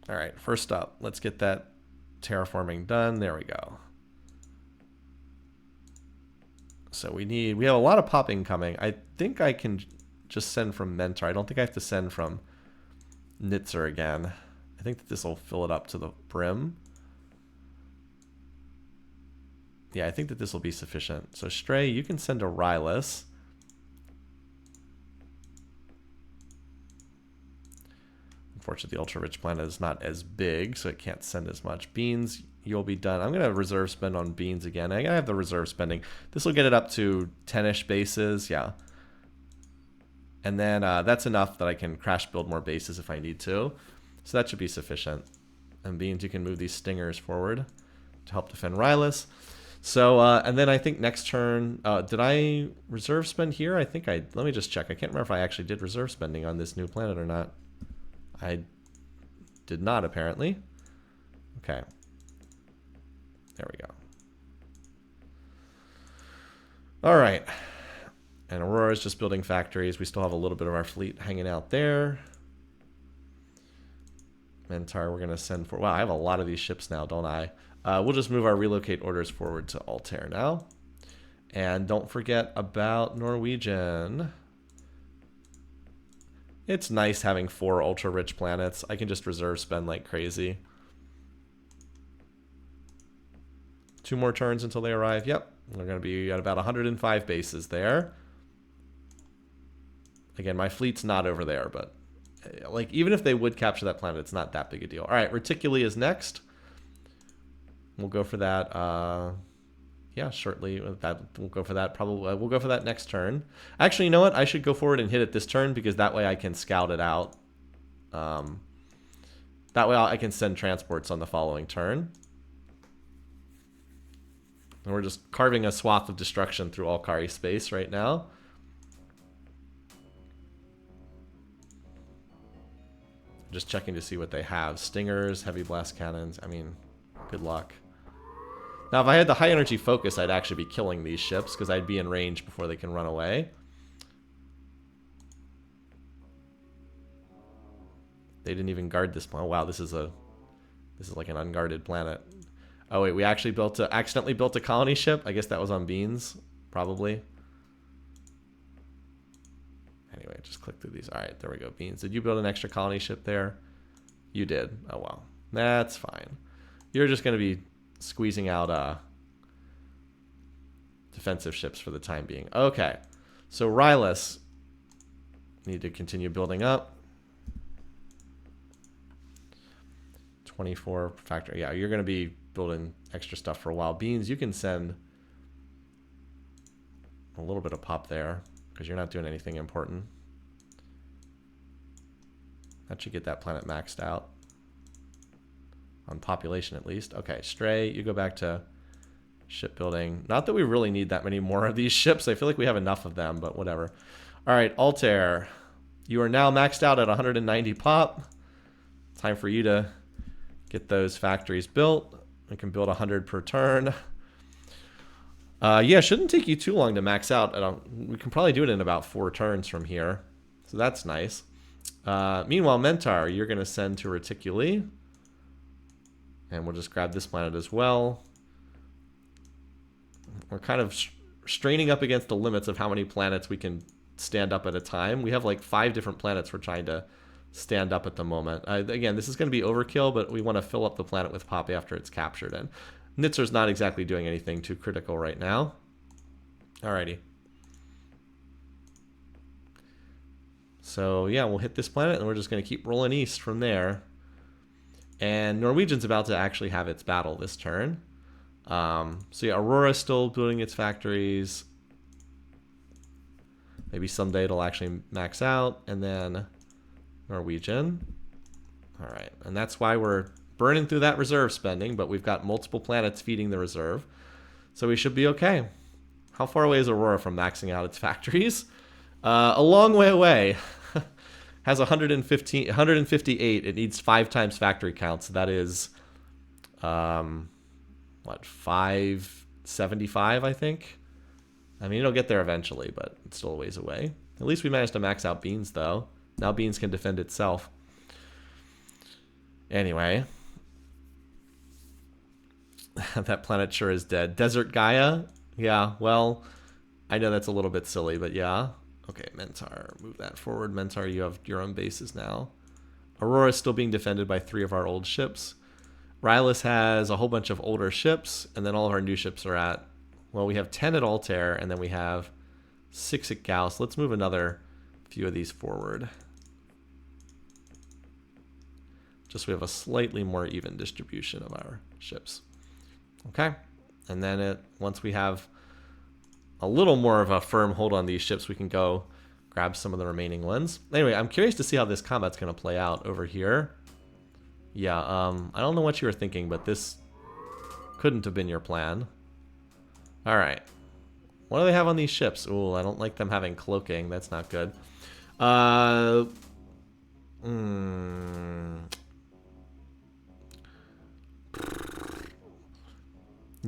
All right, first up, let's get that terraforming done. There we go. So we have a lot of popping coming. I think I can just send from Mentar. I don't think I have to send from Nitzer again. I think that this will fill it up to the brim. Yeah, I think that this will be sufficient. So Stray, you can send a Rylus. Unfortunately, the ultra-rich planet is not as big, so it can't send as much. Beans, you'll be done. I'm going to reserve spend on beans again. I have the reserve spending. This will get it up to 10-ish bases, yeah. And then that's enough that I can crash build more bases if I need to. So that should be sufficient. And beans, you can move these stingers forward to help defend Rylus. So, and then I think next turn, did I reserve spend here? I think let me just check. I can't remember if I actually did reserve spending on this new planet or not. I did not, apparently. Okay. There we go. All right. And Aurora's just building factories. We still have a little bit of our fleet hanging out there. Mentar, we're going to send for... Wow, I have a lot of these ships now, don't I? We'll just move our relocate orders forward to Altair now. And don't forget about Norwegian. It's nice having 4 ultra-rich planets. I can just reserve spend like crazy. 2 more turns until they arrive. Yep, we're going to be at about 105 bases there. Again, my fleet's not over there, but like even if they would capture that planet, it's not that big a deal. All right, Reticuli is next. We'll go for that. Yeah, shortly. We'll go for that. Probably we'll go for that next turn. Actually, you know what? I should go forward and hit it this turn because that way I can scout it out. That way I can send transports on the following turn. And we're just carving a swath of destruction through Alkari space right now. Just checking to see what they have. Stingers, heavy blast cannons. I mean, good luck. Now, if I had the high energy focus, I'd actually be killing these ships because I'd be in range before they can run away. They didn't even guard this planet. Oh, wow, this is like an unguarded planet. Oh wait, we actually accidentally built a colony ship. I guess that was on beans, probably. Anyway, just click through these. All right, there we go. Beans, did you build an extra colony ship there? You did. Oh well, that's fine. You're just going to be squeezing out defensive ships for the time being. Okay, so Rylus need to continue building up. 24 factory. Yeah, you're going to be building extra stuff for a while. Beans, you can send a little bit of pop there because you're not doing anything important. That should get that planet maxed out. On population, at least. Okay, Stray, you go back to shipbuilding. Not that we really need that many more of these ships. I feel like we have enough of them, but whatever. All right, Altair, you are now maxed out at 190 pop. Time for you to get those factories built. We can build 100 per turn. Yeah, shouldn't take you too long to max out. We can probably do it in about 4 turns from here. So that's nice. Meanwhile, Mentar, you're going to send to Reticuli. And we'll just grab this planet as well. We're kind of straining up against the limits of how many planets we can stand up at a time. We have like 5 different planets we're trying to stand up at the moment. Again, this is going to be overkill, but we want to fill up the planet with pop after it's captured. And Nitzer's not exactly doing anything too critical right now. Alrighty. So yeah, we'll hit this planet and we're just going to keep rolling east from there. And Norwegian's about to actually have its battle this turn. So yeah, Aurora's still building its factories. Maybe someday it'll actually max out. And then Norwegian. All right, and that's why we're burning through that reserve spending, but we've got multiple planets feeding the reserve. So we should be okay. How far away is Aurora from maxing out its factories? A long way away. Has 158. It needs 5 times factory count. So that is, what, 575, I think? I mean, it'll get there eventually, but it's still a ways away. At least we managed to max out Beans, though. Now Beans can defend itself. Anyway. That planet sure is dead. Desert Gaia? Yeah, well, I know that's a little bit silly, but yeah. Okay, Mentar, move that forward. Mentar, you have your own bases now. Aurora is still being defended by 3 of our old ships. Rylus has a whole bunch of older ships, and then all of our new ships are at, well, we have 10 at Altair, and then we have 6 at Gauss. Let's move another few of these forward. Just so we have a slightly more even distribution of our ships. Okay, and then once we have a little more of a firm hold on these ships, we can go grab some of the remaining ones. Anyway, I'm curious to see how this combat's going to play out over here. Yeah, I don't know what you were thinking, but this couldn't have been your plan. All right. What do they have on these ships? Ooh, I don't like them having cloaking. That's not good.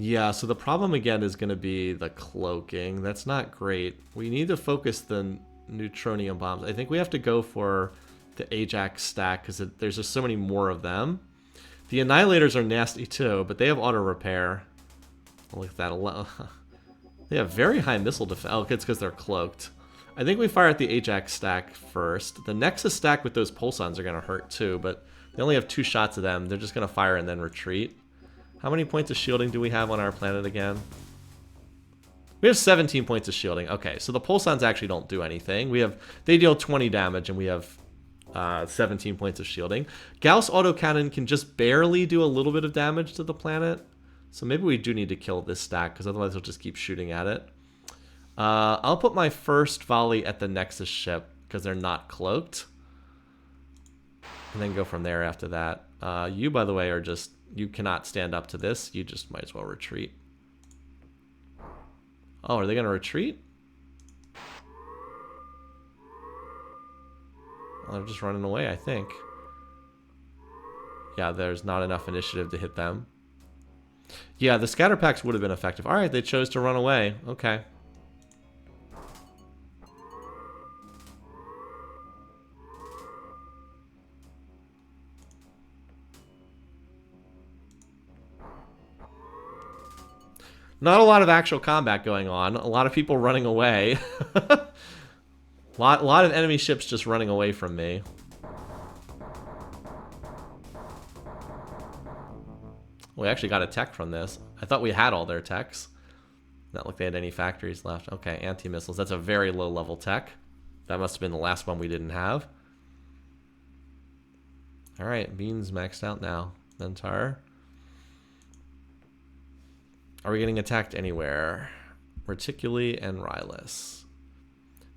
Yeah, so the problem again is going to be the cloaking. That's not great. We need to focus the neutronium bombs. I think we have to go for the Ajax stack because there's just so many more of them. The Annihilators are nasty too, but they have auto repair. Look at that. They have very high missile defense. Oh, it's because they're cloaked. I think we fire at the Ajax stack first. The Nexus stack with those pulsons are going to hurt too, but they only have 2 shots of them. They're just going to fire and then retreat. How many points of shielding do we have on our planet again? We have 17 points of shielding. Okay, so the pulsons actually don't do anything. They deal 20 damage and we have 17 points of shielding. Gauss autocannon can just barely do a little bit of damage to the planet. So maybe we do need to kill this stack because otherwise they'll just keep shooting at it. I'll put my first volley at the Nexus ship because they're not cloaked. And then go from there after that. You, by the way, are just... You cannot stand up to this. You just might as well retreat. Oh, are they going to retreat? Well, they're just running away, I think. Yeah, there's not enough initiative to hit them. Yeah, the scatter packs would have been effective. All right, they chose to run away. Okay. Not a lot of actual combat going on. A lot of people running away. a lot of enemy ships just running away from me. We actually got a tech from this. I thought we had all their techs. Not like they had any factories left. Okay, anti-missiles. That's a very low level tech. That must have been the last one we didn't have. Alright, Beans maxed out now. Mentar. Are we getting attacked anywhere? Reticuli and Rylus.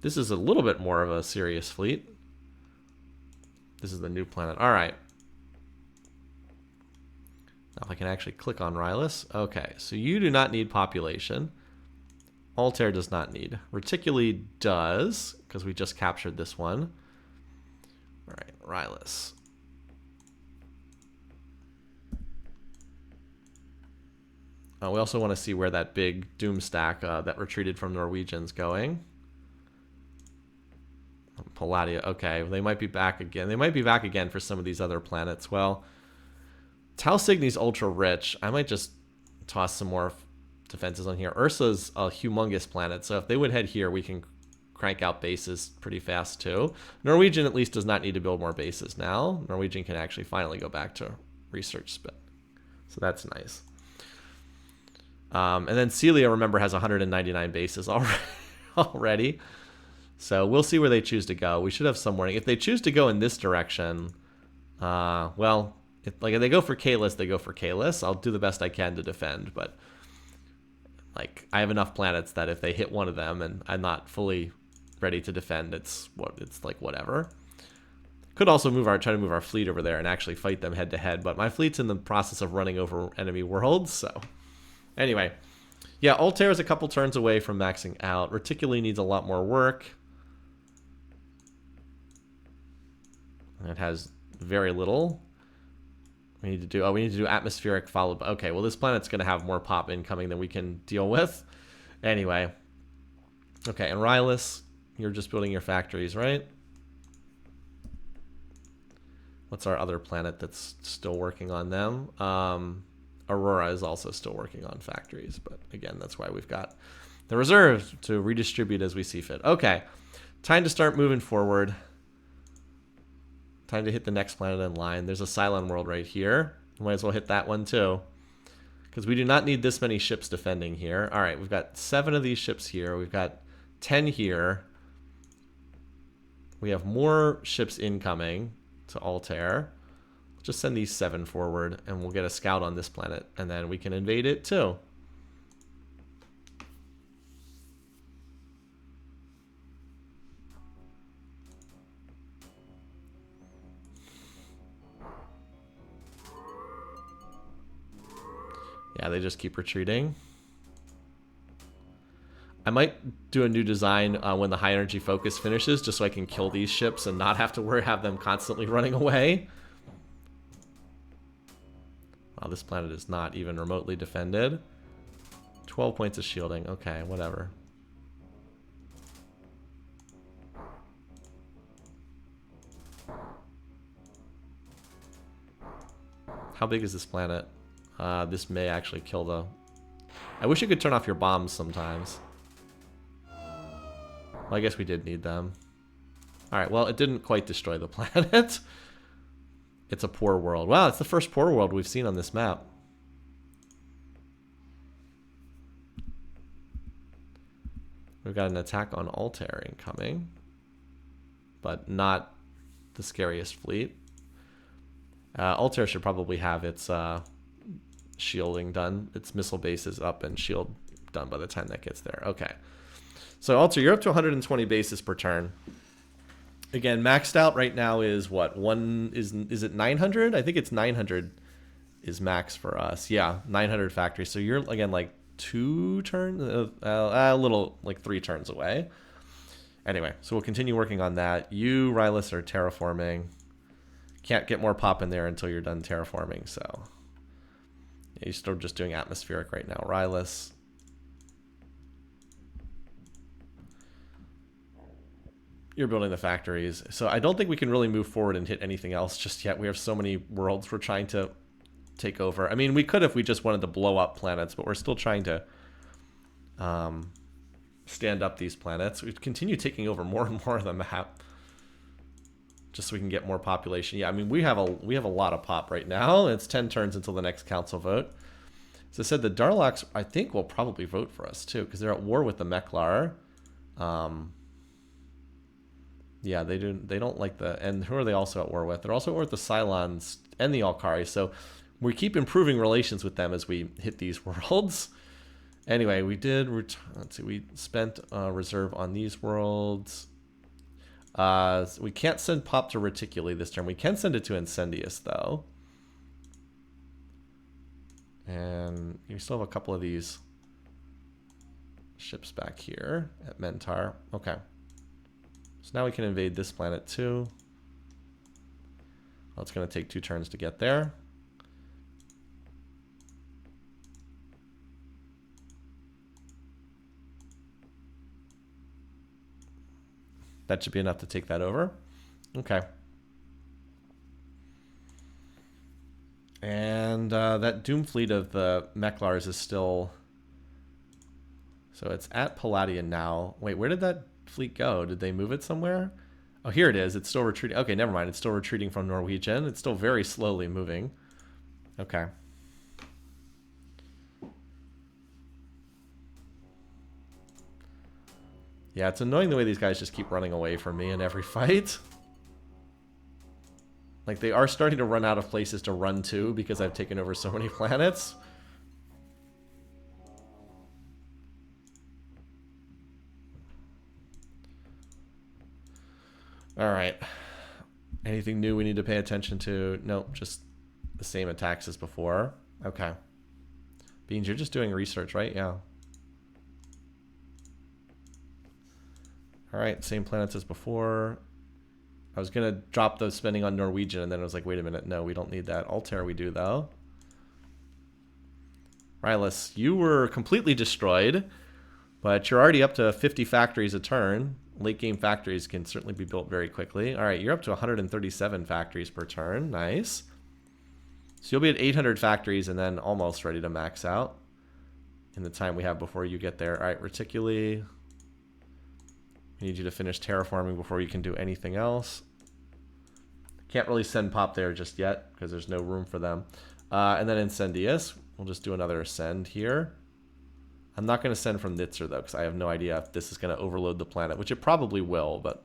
This is a little bit more of a serious fleet. This is the new planet. Alright. Now if I can actually click on Rylus. Okay, so you do not need population. Altair does not need. Reticuli does, because we just captured this one. Alright, Rylus. We also want to see where that big Doom stack that retreated from Norwegian's going. Palladia, okay, they might be back again. They might be back again for some of these other planets. Well, Tau Cygni's ultra rich. I might just toss some more defenses on here. Ursa's a humongous planet, so if they would head here, we can crank out bases pretty fast too. Norwegian at least does not need to build more bases now. Norwegian can actually finally go back to research spend. So that's nice. And then Celia, remember, has 199 bases already. So we'll see where they choose to go. We should have some warning. If they choose to go in this direction, well, if they go for Kalis, they go for Kalis. I'll do the best I can to defend, but like I have enough planets that if they hit one of them and I'm not fully ready to defend, it's like whatever. Could also try to move our fleet over there and actually fight them head to head, but my fleet's in the process of running over enemy worlds, so. Anyway. Yeah, Altair is a couple turns away from maxing out. Reticuli needs a lot more work. It has very little. We need to do atmospheric followed by, okay, well this planet's going to have more pop incoming than we can deal with. Anyway. Okay, and Rylus, you're just building your factories, right? What's our other planet that's still working on them? Aurora is also still working on factories, but again, that's why we've got the reserves to redistribute as we see fit. Okay, time to start moving forward. Time to hit the next planet in line. There's a Cylon world right here. Might as well hit that one too, because we do not need this many ships defending here. All right, we've got 7 of these ships here. We've got 10 here. We have more ships incoming to Altair. Just send these 7 forward, and we'll get a scout on this planet, and then we can invade it too. Yeah, they just keep retreating. I might do a new design when the high energy focus finishes, just so I can kill these ships and not have to have them constantly running away. Wow, this planet is not even remotely defended. 12 points of shielding. Okay, whatever. How big is this planet? This may actually kill the... I wish you could turn off your bombs sometimes. Well, I guess we did need them. Alright, well, it didn't quite destroy the planet. It's a poor world. Wow, it's the first poor world we've seen on this map. We've got an attack on Altair incoming, but not the scariest fleet. Altair should probably have its shielding done. Its missile bases up and shield done by the time that gets there. Okay. So Altair, you're up to 120 bases per turn. Again, maxed out right now is what? Is it 900? I think it's 900 is max for us. Yeah, 900 factories. So you're, again, like 2 turns, a little, like 3 turns away. Anyway, so we'll continue working on that. You, Rylus, are terraforming. Can't get more pop in there until you're done terraforming, so. Yeah, you're still just doing atmospheric right now, Rylus. You're building the factories. So I don't think we can really move forward and hit anything else just yet. We have so many worlds we're trying to take over. I mean, we could if we just wanted to blow up planets, but we're still trying to stand up these planets. We continue taking over more and more of the map just so we can get more population. Yeah, I mean, we have a lot of pop right now. It's 10 turns until the next council vote. As I said, the Darloks, I think, will probably vote for us too, because they're at war with the Meklar. Yeah, they don't like and who are they also at war with? They're also at war with the Cylons and the Alkari, so we keep improving relations with them as we hit these worlds. Anyway, we did, let's see, we spent reserve on these worlds. We can't send pop to Reticuli this turn. We can send it to Incendius, though. And we still have a couple of these ships back here at Mentar. Okay. So now we can invade this planet too. Well, it's going to take 2 turns to get there. That should be enough to take that over. Okay. And that Doom fleet of the Meklars is still... So it's at Palladian now. Wait, where did that fleet go? Did they move it somewhere? Oh, here it is. It's still retreating. Okay, never mind. It's still retreating from Norwegian. It's still very slowly moving. Okay. Yeah, it's annoying the way these guys just keep running away from me in every fight. Like, they are starting to run out of places to run to because I've taken over so many planets. Alright. Anything new we need to pay attention to? Nope, just the same attacks as before. Okay. Beans, you're just doing research, right? Yeah. All right, same planets as before. I was going to drop the spending on Norwegian, and then I was like, wait a minute. No, we don't need that. Altair we do, though. Rylus, you were completely destroyed, but you're already up to 50 factories a turn. Late game factories can certainly be built very quickly. All right, you're up to 137 factories per turn. Nice. So you'll be at 800 factories and then almost ready to max out in the time we have before you get there. All right, Reticuli. We need you to finish terraforming before you can do anything else. Can't really send Pop there just yet because there's no room for them. And then Incendius. We'll just do another send here. I'm not going to send from Nitzer, though, because I have no idea if this is going to overload the planet, which it probably will, but...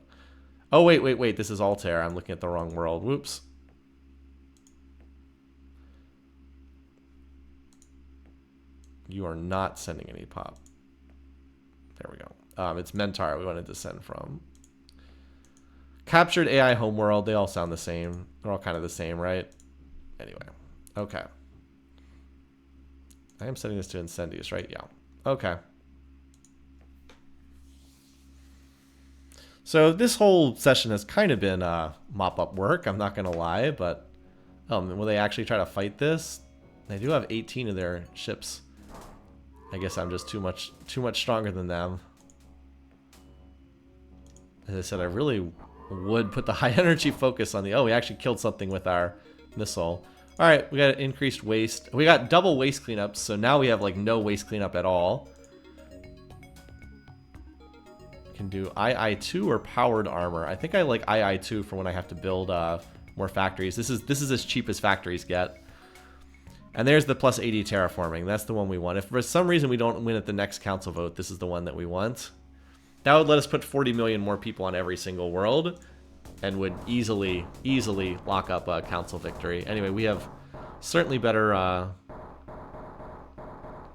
Oh, wait. This is Altair. I'm looking at the wrong world. Whoops. You are not sending any Pop. There we go. It's Mentar we wanted to send from. Captured AI homeworld. They all sound the same. They're all kind of the same, right? Anyway. Okay. I am sending this to Incendius, right? Yeah. Okay. So this whole session has kind of been mop-up work, I'm not going to lie, but will they actually try to fight this? They do have 18 of their ships. I guess I'm just too much stronger than them. As I said, I really would put the high energy focus on the... Oh, we actually killed something with our missile. All right, we got increased waste. We got double waste cleanup, so now we have like no waste cleanup at all. Can do II2 or powered armor. I think I like II2 for when I have to build more factories. This is as cheap as factories get. And there's the plus 80 terraforming. That's the one we want. If for some reason we don't win at the next council vote, this is the one that we want. That would let us put 40 million more people on every single world and would easily lock up a council victory. Anyway, we have certainly better...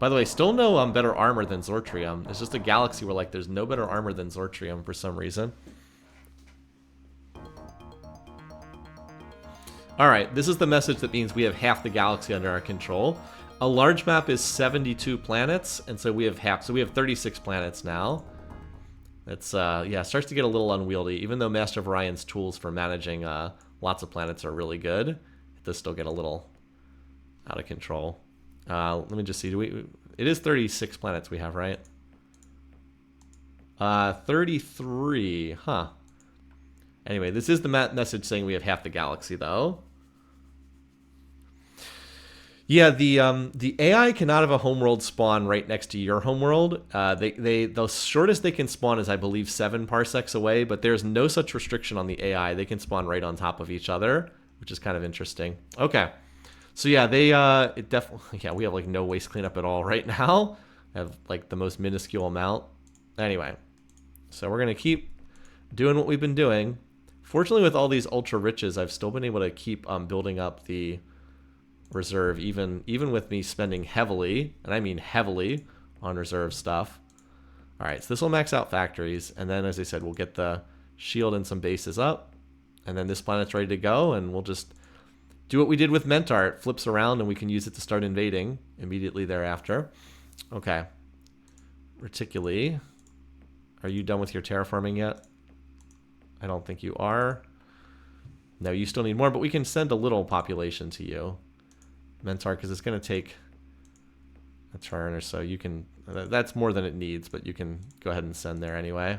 By the way, still no better armor than Zortrium. It's just a galaxy where like there's no better armor than Zortrium for some reason. Alright, this is the message that means we have half the galaxy under our control. A large map is 72 planets, and so we have half. So we have 36 planets now. It's, yeah, starts to get a little unwieldy. Even though Master of Orion's tools for managing lots of planets are really good, it does still get a little out of control. Let me just see. It is 36 planets we have, right? 33. Huh. Anyway, this is the message saying we have half the galaxy, though. Yeah, the AI cannot have a homeworld spawn right next to your homeworld. The shortest they can spawn is, I believe, 7 parsecs away, but there's no such restriction on the AI. They can spawn right on top of each other, which is kind of interesting. Okay. So yeah, it definitely, yeah, we have like no waste cleanup at all right now. I have like the most minuscule amount. Anyway, so we're gonna keep doing what we've been doing. Fortunately, with all these ultra riches, I've still been able to keep building up the reserve, even with me spending heavily, and I mean heavily, on reserve stuff. All right, so this will max out factories, and then as I said, we'll get the shield and some bases up, and then this planet's ready to go, and we'll just do what we did with Mentar. It flips around and we can use it to start invading immediately thereafter. Okay. Reticuli. Are you done with your terraforming yet? I don't think you are. No, you still need more, but we can send a little population to you, Mentar, because it's going to take a turn or so. You can... That's more than it needs, but you can go ahead and send there anyway.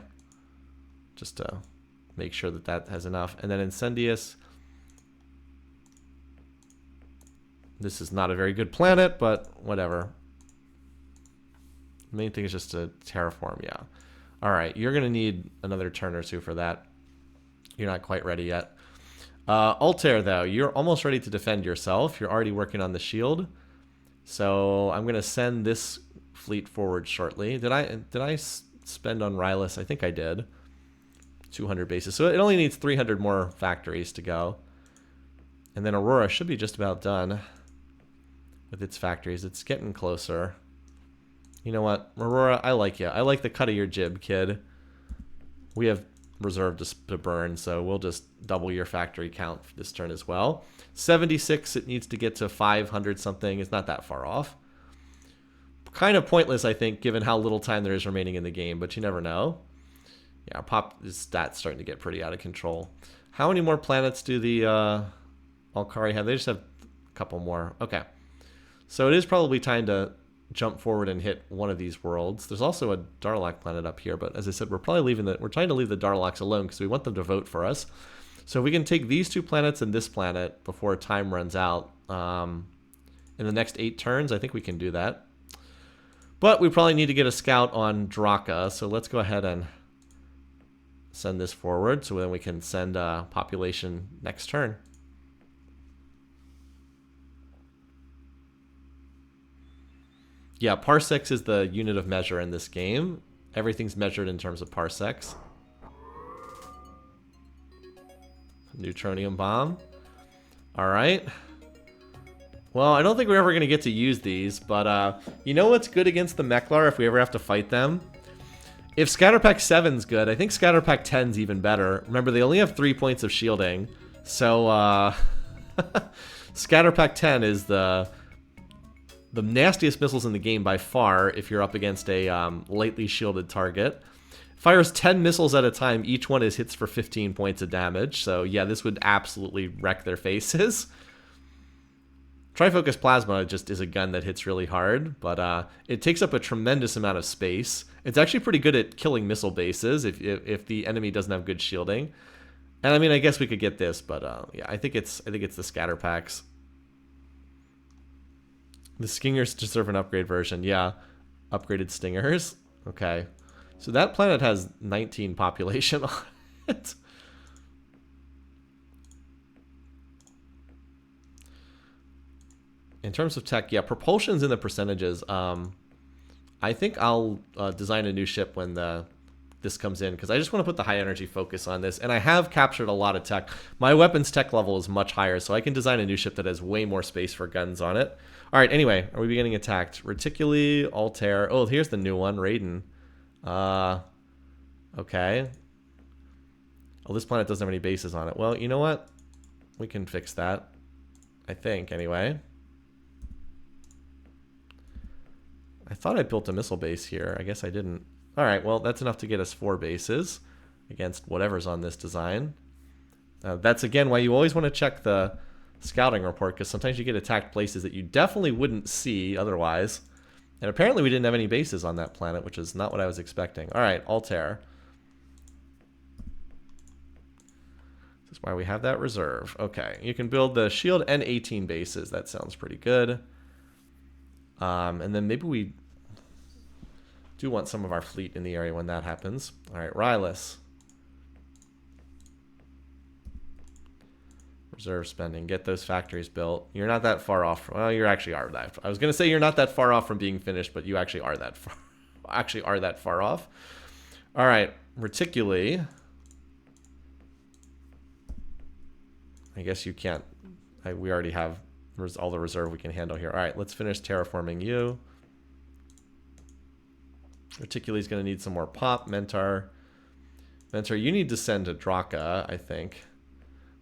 Just to make sure that that has enough. And then Incendius... This is not a very good planet, but whatever. The main thing is just to terraform, yeah. All right, you're going to need another turn or two for that. You're not quite ready yet. Altair, though, you're almost ready to defend yourself. You're already working on the shield. So I'm going to send this fleet forward shortly. Did I spend on Rylus? I think I did. 200 bases. So it only needs 300 more factories to go. And then Aurora should be just about done with its factories. It's getting closer. You know what, Aurora, I like you. I like the cut of your jib, kid. We have reserve to burn, so we'll just double your factory count for this turn as well. 76, it needs to get to 500 something. It's not that far off. Kind of pointless, I think, given how little time there is remaining in the game, but you never know. Yeah, our pop stats starting to get pretty out of control. How many more planets do the Alkari have? They just have a couple more. Okay. So it is probably time to jump forward and hit one of these worlds. There's also a Darlak planet up here, but as I said, we're trying to leave the Darlaks alone because we want them to vote for us. So if we can take these 2 planets and this planet before time runs out in the next 8 turns, I think we can do that. But we probably need to get a scout on Draka, so let's go ahead and send this forward so then we can send population next turn. Yeah, parsecs is the unit of measure in this game. Everything's measured in terms of parsecs. Neutronium bomb. All right. Well, I don't think we're ever going to get to use these, but you know what's good against the Meklar if we ever have to fight them? If Scatterpack 7's good, I think Scatterpack 10's even better. Remember, they only have 3 points of shielding, so Scatterpack 10 is the nastiest missiles in the game by far if you're up against a lightly shielded target. Fires 10 missiles at a time. Each one is hits for 15 points of damage. So yeah, this would absolutely wreck their faces. Trifocus Plasma just is a gun that hits really hard, but it takes up a tremendous amount of space. It's actually pretty good at killing missile bases if the enemy doesn't have good shielding. And I mean, I guess we could get this, but yeah, I think it's the scatter packs. The Stingers deserve an upgrade version. Yeah, upgraded Stingers. Okay, so that planet has 19 population on it. In terms of tech, yeah, propulsion's in the percentages. I think I'll design a new ship when this comes in, because I just want to put the high energy focus on this, and I have captured a lot of tech. My weapons tech level is much higher, so I can design a new ship that has way more space for guns on it. All right, anyway, are we beginning attacked? Reticuli, Altair. Oh, here's the new one, Raiden. Okay. Oh, this planet doesn't have any bases on it. Well, you know what? We can fix that. I think, anyway. I thought I built a missile base here. I guess I didn't. All right, well, that's enough to get us 4 bases against whatever's on this design. That's, again, why you always want to check the scouting report, because sometimes you get attacked places that you definitely wouldn't see otherwise. And apparently we didn't have any bases on that planet, which is not what I was expecting. All right, Altair. This is why we have that reserve. Okay, you can build the shield and 18 bases. That sounds pretty good. And then maybe we do want some of our fleet in the area when that happens. All right, Rylus. Reserve spending. Get those factories built. You're not that far off. Well, you actually are that. I was going to say you're not that far off from being finished, but you actually are that far off. All right, Reticuli. I guess you can't. We already have all the reserve we can handle here. All right, let's finish terraforming you. Reticuli's going to need some more pop. Mentor, you need to send to Draka, I think.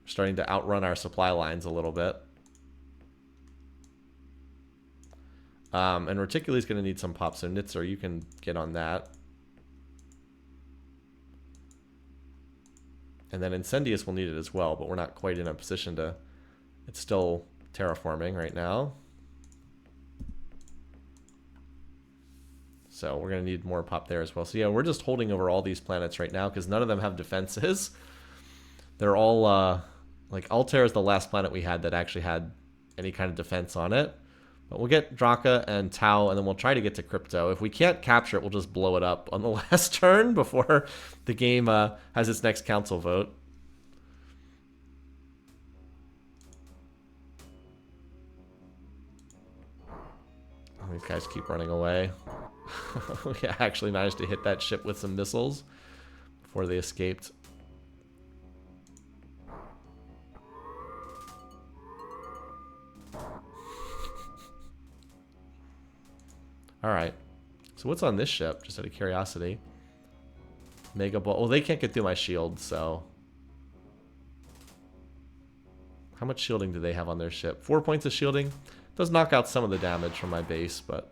We're starting to outrun our supply lines a little bit. And Reticuli's going to need some pop, so Nitzer, you can get on that. And then Incendius will need it as well, but we're not quite in a position to... It's still terraforming right now. So we're going to need more pop there as well. So yeah, we're just holding over all these planets right now because none of them have defenses. They're all... like, Altair is the last planet we had that actually had any kind of defense on it. But we'll get Draka and Tau, and then we'll try to get to Crypto. If we can't capture it, we'll just blow it up on the last turn before the game has its next council vote. Oh, these guys keep running away. We actually managed to hit that ship with some missiles before they escaped. Alright, so what's on this ship, just out of curiosity? Mega Ball. Well, they can't get through my shield, so. How much shielding do they have on their ship? 4 points of shielding. Does knock out some of the damage from my base, but.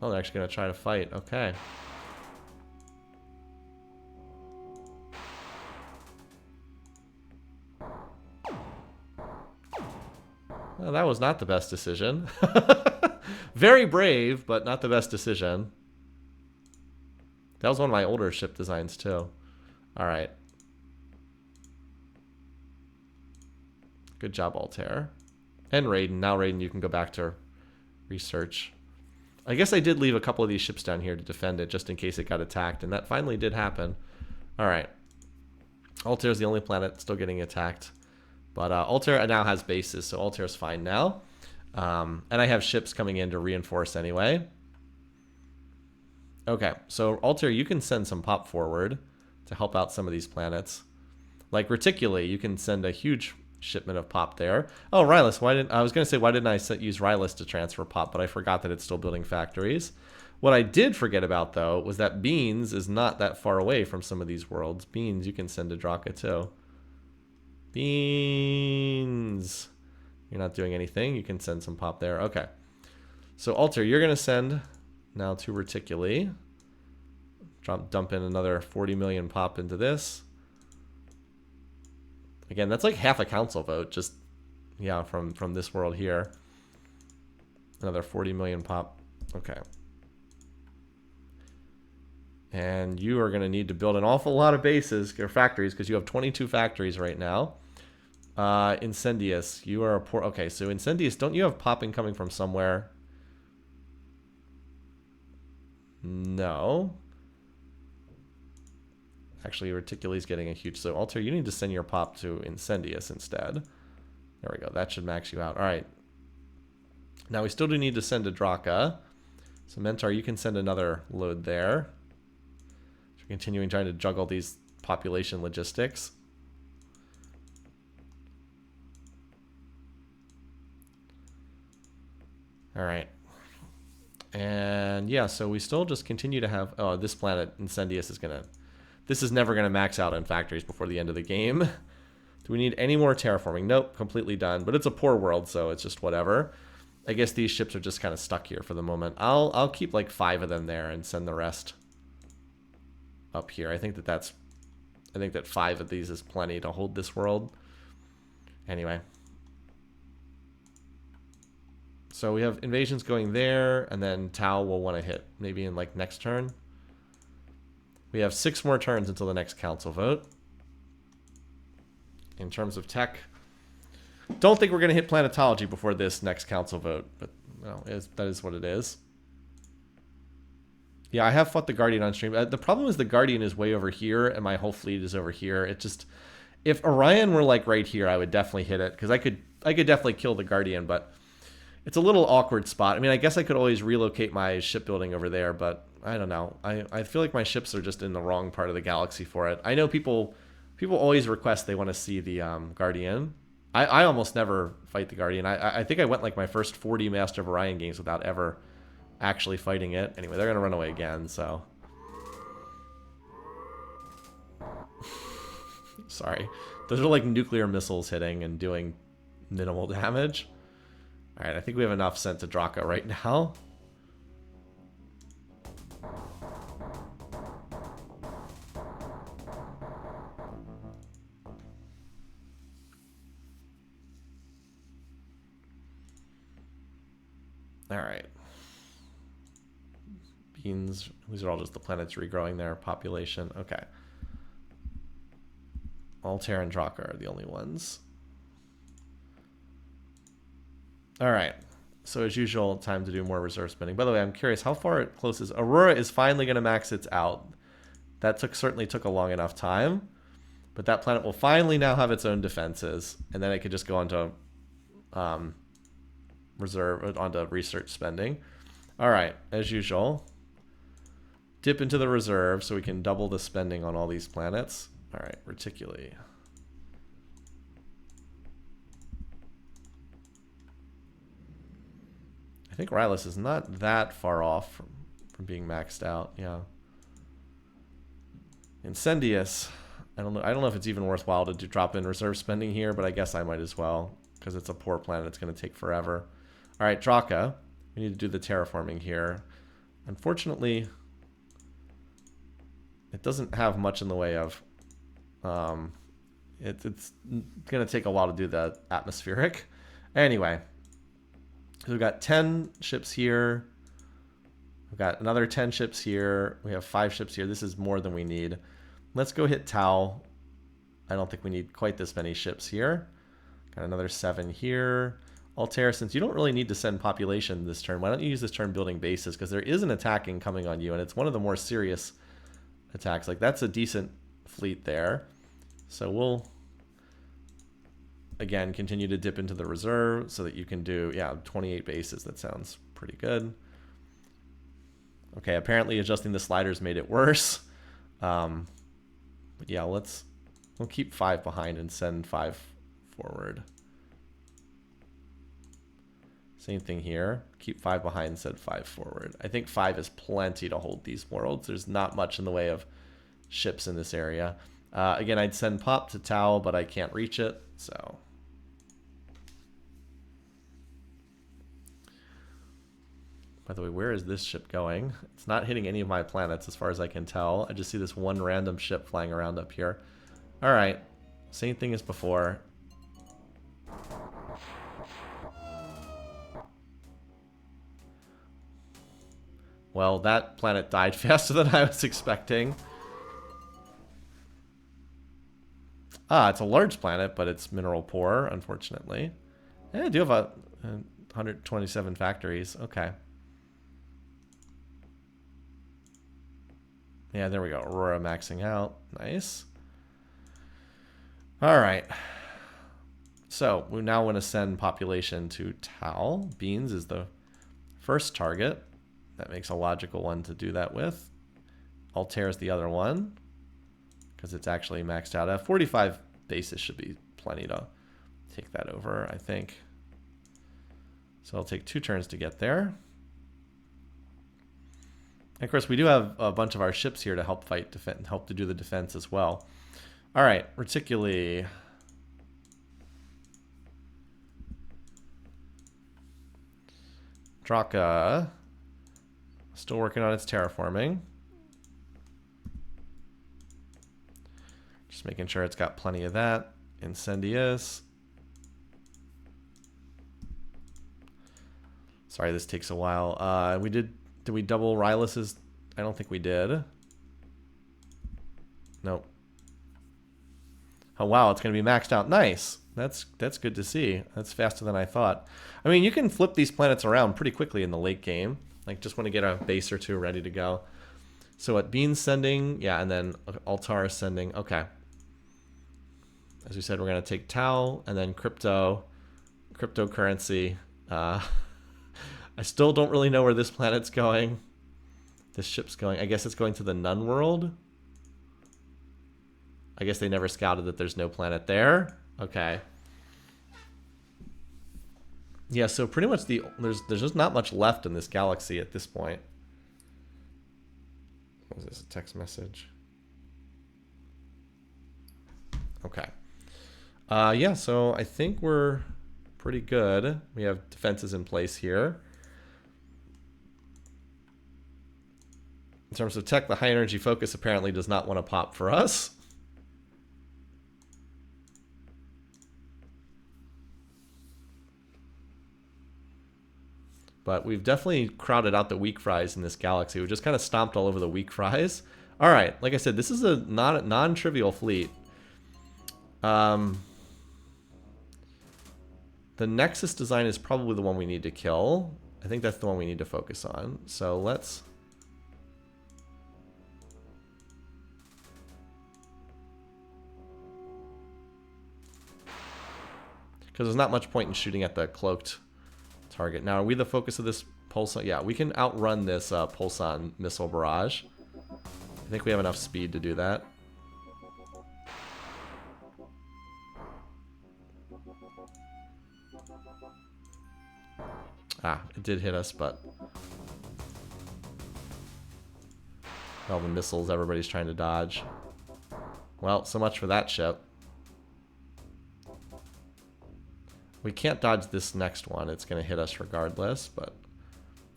Oh, they're actually going to try to fight. Okay. Well, that was not the best decision. Very brave, but not the best decision. That was one of my older ship designs, too. Alright. Good job, Altair. And Raiden. Now, Raiden, you can go back to research. I guess I did leave a couple of these ships down here to defend it, just in case it got attacked, and that finally did happen. Alright. Altair's the only planet still getting attacked. But Altair now has bases, so Altair's fine now. And I have ships coming in to reinforce anyway. Okay, so Altair, you can send some pop forward to help out some of these planets. Like Reticuli, you can send a huge shipment of pop there. Oh, Rylus, I was going to say, why didn't I use Rylus to transfer pop, but I forgot that it's still building factories. What I did forget about, though, was that Beans is not that far away from some of these worlds. Beans, you can send to Draka, too. Beans. You're not doing anything. You can send some pop there. Okay. So, Altair, you're going to send now to Reticuli. Dump in another 40 million pop into this. Again, that's like half a council vote. Just, yeah, from this world here. Another 40 million pop. Okay. And you are going to need to build an awful lot of bases or factories because you have 22 factories right now. Incendius, you are a poor. Okay, so Incendius, don't you have popping coming from somewhere? No. Actually, Reticuli's getting a huge. So, Altair, you need to send your pop to Incendius instead. There we go. That should max you out. All right. Now, we still do need to send to Draka. So, Mentor, you can send another load there. So, continuing trying to juggle these population logistics. All right. And yeah, so we still just continue to have... Oh, this planet, Incendius, is going to... This is never going to max out in factories before the end of the game. Do we need any more terraforming? Nope, completely done. But it's a poor world, so it's just whatever. I guess these ships are just kind of stuck here for the moment. I'll keep like 5 of them there and send the rest up here. I think that 5 of these is plenty to hold this world. Anyway. So we have invasions going there, and then Tau will want to hit maybe in like next turn. We have 6 more turns until the next council vote. In terms of tech, don't think we're going to hit planetology before this next council vote, but well, that is what it is. Yeah, I have fought the Guardian on stream. The problem is the Guardian is way over here, and my whole fleet is over here. It just, if Orion were like right here, I would definitely hit it because I could definitely kill the Guardian, but it's a little awkward spot. I mean, I guess I could always relocate my shipbuilding over there, but I don't know. I feel like my ships are just in the wrong part of the galaxy for it. I know people always request they want to see the Guardian. I almost never fight the Guardian. I think I went like my first 40 Master of Orion games without ever actually fighting it. Anyway, they're going to run away again, so. Sorry. Those are like nuclear missiles hitting and doing minimal damage. Alright, I think we have enough sent to Draka right now. Alright. Beans, these are all just the planets regrowing their population. Okay. Altair and Draka are the only ones. Alright, so as usual, time to do more reserve spending. By the way, I'm curious, how far close is... Aurora is finally going to max its out. That certainly took a long enough time. But that planet will finally now have its own defenses. And then it could just go onto onto research spending. Alright, as usual. Dip into the reserve so we can double the spending on all these planets. Alright, Reticuli. I think Rylus is not that far off from being maxed out, yeah. Incendious. I don't know if it's even worthwhile to drop in reserve spending here, but I guess I might as well, because it's a poor planet. It's going to take forever. All right, Draka. We need to do the terraforming here. Unfortunately, it doesn't have much in the way of... it's going to take a while to do the atmospheric. Anyway, so we've got 10 ships here. We've got another 10 ships here. We have 5 ships here. This is more than we need. Let's go hit Tau. I don't think we need quite this many ships here. Got another 7 here. Altair, since you don't really need to send population this turn, why don't you use this turn building bases? Because there is an attacking coming on you, and it's one of the more serious attacks. Like, that's a decent fleet there. So we'll, again, continue to dip into the reserve so that you can do, yeah, 28 bases. That sounds pretty good. Okay, apparently adjusting the sliders made it worse. But yeah, we'll keep 5 behind and send 5 forward. Same thing here. Keep 5 behind and send 5 forward. I think 5 is plenty to hold these worlds. There's not much in the way of ships in this area. Again, I'd send Pop to Tau, but I can't reach it, so... By the way, where is this ship going? It's not hitting any of my planets as far as I can tell. I just see this one random ship flying around up here. Alright, same thing as before. Well, that planet died faster than I was expecting. Ah, it's a large planet, but it's mineral poor, unfortunately. Yeah, I do have 127 factories. Okay. Yeah, there we go. Aurora maxing out. Nice. All right. So we now want to send population to Tau. Beans is the first target. That makes a logical one to do that with. Altair is the other one, because it's actually maxed out. 45 bases should be plenty to take that over, I think. So it'll take 2 turns to get there. And of course, we do have a bunch of our ships here to help fight, help to do the defense as well. All right, Reticuli. Draka. Still working on its terraforming. Just making sure it's got plenty of that. Incendious. Sorry, this takes a while. Did we double Rylus's? I don't think we did. Nope. Oh wow, it's going to be maxed out. Nice. That's good to see. That's faster than I thought. I mean, you can flip these planets around pretty quickly in the late game. Like, just want to get a base or 2 ready to go. So what, Bean's sending? Yeah, and then Altar is sending. Okay. As we said, we're going to take Tau and then cryptocurrency. I still don't really know where this planet's going. This ship's going. I guess it's going to the Nun world. I guess they never scouted that there's no planet there. Okay. Yeah, so pretty much there's just not much left in this galaxy at this point. What is this, a text message? Okay. Yeah, so I think we're pretty good. We have defenses in place here. In terms of tech, the high energy focus apparently does not want to pop for us. But we've definitely crowded out the weak fries in this galaxy. We've just kind of stomped all over the weak fries. All right, like I said, this is a non-trivial fleet. The Nexus design is probably the one we need to kill. I think that's the one we need to focus on. So let's... Because there's not much point in shooting at the cloaked target. Now, are we the focus of this Pulsar? Yeah, we can outrun this Pulsar missile barrage. I think we have enough speed to do that. Ah, it did hit us, but... all the missiles everybody's trying to dodge. Well, so much for that ship. We can't dodge this next one. It's going to hit us regardless, but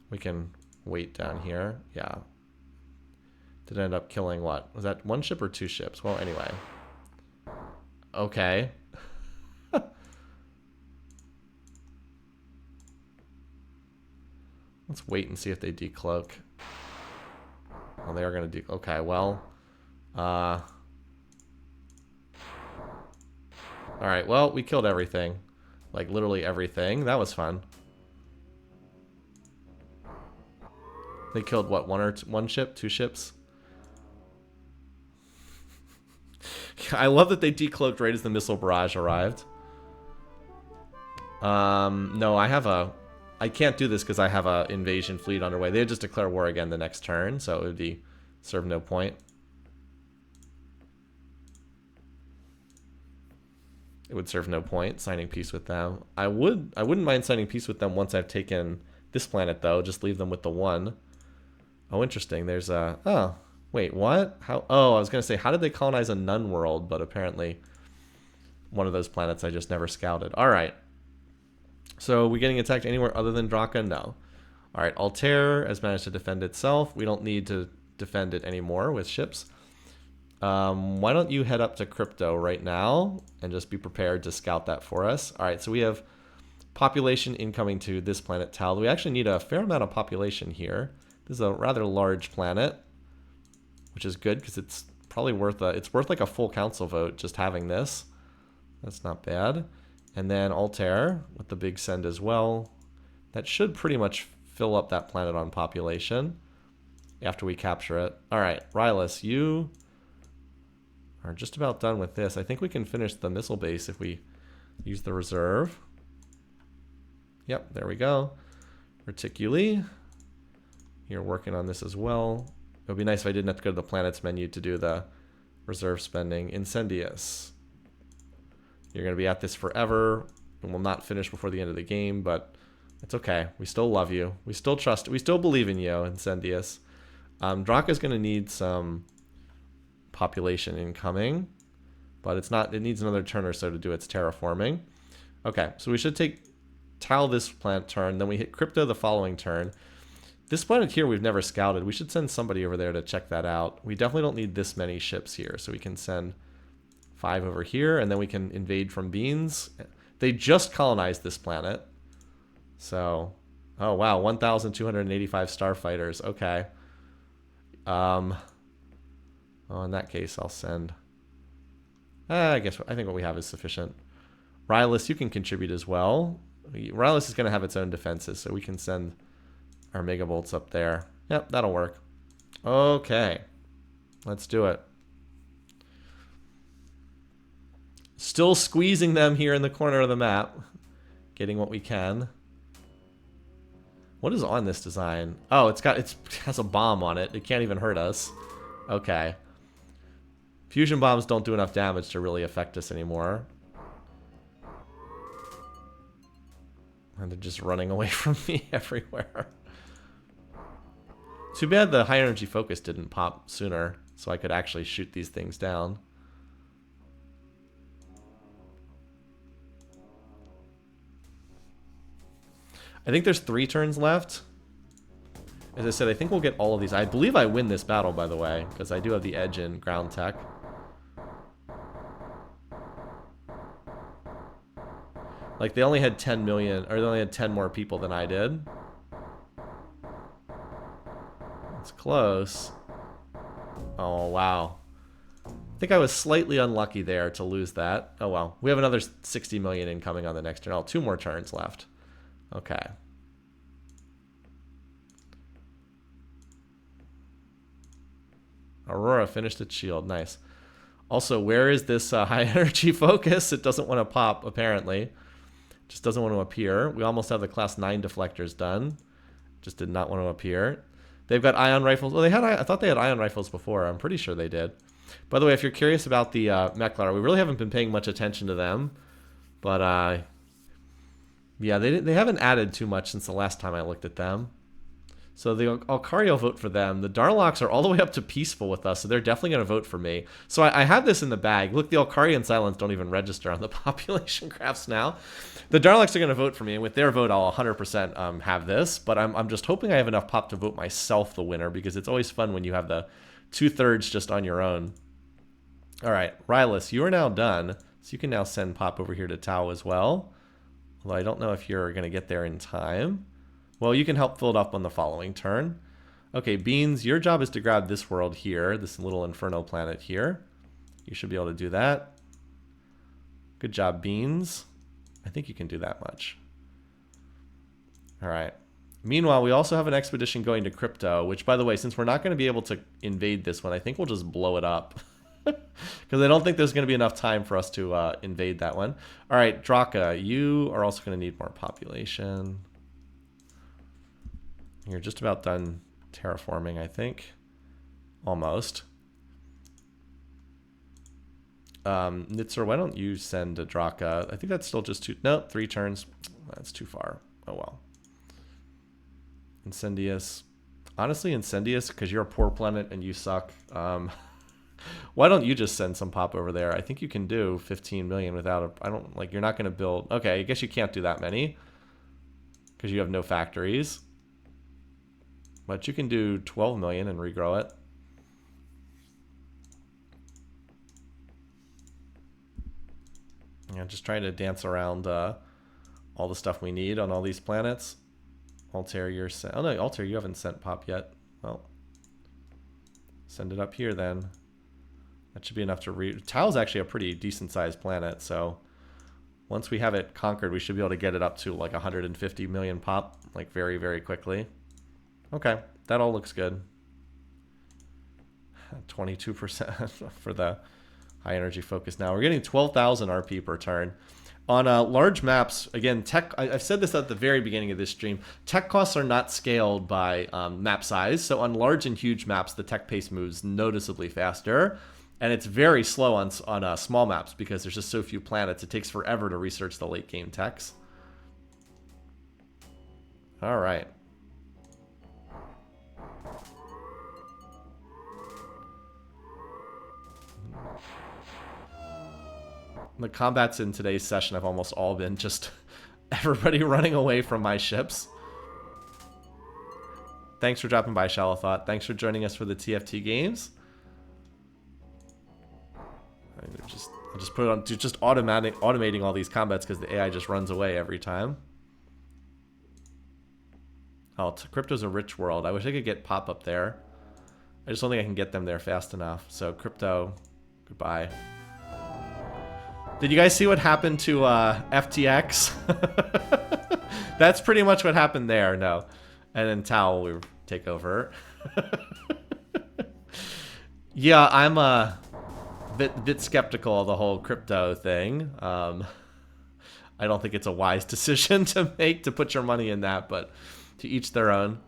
we can wait down here. Yeah. Did it end up killing what? Was that one ship or two ships? Well, anyway. Okay. Let's wait and see if they decloak. Oh, they are going to okay, well. Alright, well, we killed everything. Like, literally everything. That was fun. They killed, what, one ship? Two ships? I love that they decloaked right as the missile barrage arrived. No, I can't do this because I have a invasion fleet underway. They would just declare war again the next turn, so it would serve no point. It would serve no point signing peace with them. I wouldn't mind signing peace with them once I've taken this planet though. Just leave them with the one. Oh, interesting. There's a oh wait, what? How? Oh, I was gonna say how did they colonize a nun world? But apparently one of those planets I just never scouted. All right. So we getting attacked anywhere other than Draka? No. All right. Altair has managed to defend itself. We don't need to defend it anymore with ships. Why don't you head up to Crypto right now and just be prepared to scout that for us. All right, so we have population incoming to this planet, Tal. We actually need a fair amount of population here. This is a rather large planet, which is good because it's probably worth like a full council vote just having this. That's not bad. And then Altair with the big send as well. That should pretty much fill up that planet on population after we capture it. All right, Rylus, you are just about done with this. I think we can finish the missile base if we use the reserve. Yep, there we go. Reticuli, you're working on this as well. It would be nice if I didn't have to go to the planets menu to do the reserve spending. Incendius, you're going to be at this forever and will not finish before the end of the game, but it's okay. We still love you. We still trust. We still believe in you, Incendius. Draka's going to need some population incoming, but it's not. It needs another turn or so to do its terraforming. Okay, so we should take Tile this planet turn, then we hit Crypto the following turn. This planet here we've never scouted. We should send somebody over there to check that out. We definitely don't need this many ships here, so we can send 5 over here, and then we can invade from Beans. They just colonized this planet, so oh wow, 1,285 starfighters. Okay. Oh, in that case, I'll send. I think what we have is sufficient. Rylus, you can contribute as well. Rylus is going to have its own defenses, so we can send our megabolts up there. Yep, that'll work. Okay, let's do it. Still squeezing them here in the corner of the map, getting what we can. What is on this design? Oh, it has a bomb on it. It can't even hurt us. Okay. Fusion bombs don't do enough damage to really affect us anymore. And they're just running away from me everywhere. Too bad the high energy focus didn't pop sooner, so I could actually shoot these things down. I think there's 3 turns left. As I said, I think we'll get all of these. I believe I win this battle, by the way, because I do have the edge in ground tech. Like, they only had 10 million, or they only had 10 more people than I did. It's close. Oh, wow. I think I was slightly unlucky there to lose that. Oh, well. We have another 60 million incoming on the next turn. Oh, 2 more turns left. Okay. Aurora finished its shield. Nice. Also, where is this high energy focus? It doesn't want to pop, apparently. Just doesn't want to appear. We almost have the class 9 deflectors done. Just did not want to appear. They've got ion rifles. Well, I thought they had ion rifles before. I'm pretty sure they did. By the way, if you're curious about the Meklar, we really haven't been paying much attention to them. But, yeah, they haven't added too much since the last time I looked at them. So the Alkari will vote for them. The Darloks are all the way up to peaceful with us, so they're definitely going to vote for me. So I have this in the bag. Look, the Alkari and Silence don't even register on the population graphs now. The Darloks are going to vote for me, and with their vote, I'll 100% have this. But I'm just hoping I have enough pop to vote myself the winner, because it's always fun when you have the 2/3 just on your own. All right, Rylus, you are now done. So you can now send pop over here to Tau as well. Although I don't know if you're going to get there in time. Well, you can help fill it up on the following turn. Okay, Beans, your job is to grab this world here, this little inferno planet here. You should be able to do that. Good job, Beans. I think you can do that much. All right. Meanwhile, we also have an expedition going to Crypto, which, by the way, since we're not going to be able to invade this one, I think we'll just blow it up. Because I don't think there's going to be enough time for us to invade that one. All right, Draka, you are also going to need more population. You're just about done terraforming, I think. Almost. Nitzer, why don't you send a Draka? I think that's still just two. No, 3 turns. That's too far. Oh well. Incendious. Honestly, Incendious, because you're a poor planet and you suck. Why don't you just send some pop over there? I think you can do 15 million without a... I don't... Like, you're not going to build... Okay, I guess you can't do that many. Because you have no factories. But you can do 12 million and regrow it. Yeah, just trying to dance around all the stuff we need on all these planets. Altair, you're sent. Oh no, Altair, you haven't sent pop yet. Well, send it up here then. That should be enough to read. Tau's actually a pretty decent sized planet, so once we have it conquered, we should be able to get it up to like 150 million pop, like very, very quickly. Okay, that all looks good. 22% for the high energy focus now. We're getting 12,000 RP per turn. On large maps, again, tech, I've said this at the very beginning of this stream, tech costs are not scaled by map size. So on large and huge maps, the tech pace moves noticeably faster. And it's very slow on small maps because there's just so few planets. It takes forever to research the late game techs. All right. The combats in today's session have almost all been just everybody running away from my ships. Thanks for dropping by, Shallow Thought. Thanks for joining us for the TFT games. I'll just put it on to just automating all these combats because the AI just runs away every time. Oh, Crypto's a rich world. I wish I could get pop up there. I just don't think I can get them there fast enough. So Crypto, goodbye. Did you guys see what happened to FTX? That's pretty much what happened there. No, and then Tau will take over. Yeah, I'm a bit skeptical of the whole crypto thing. I don't think it's a wise decision to make to put your money in that, but to each their own.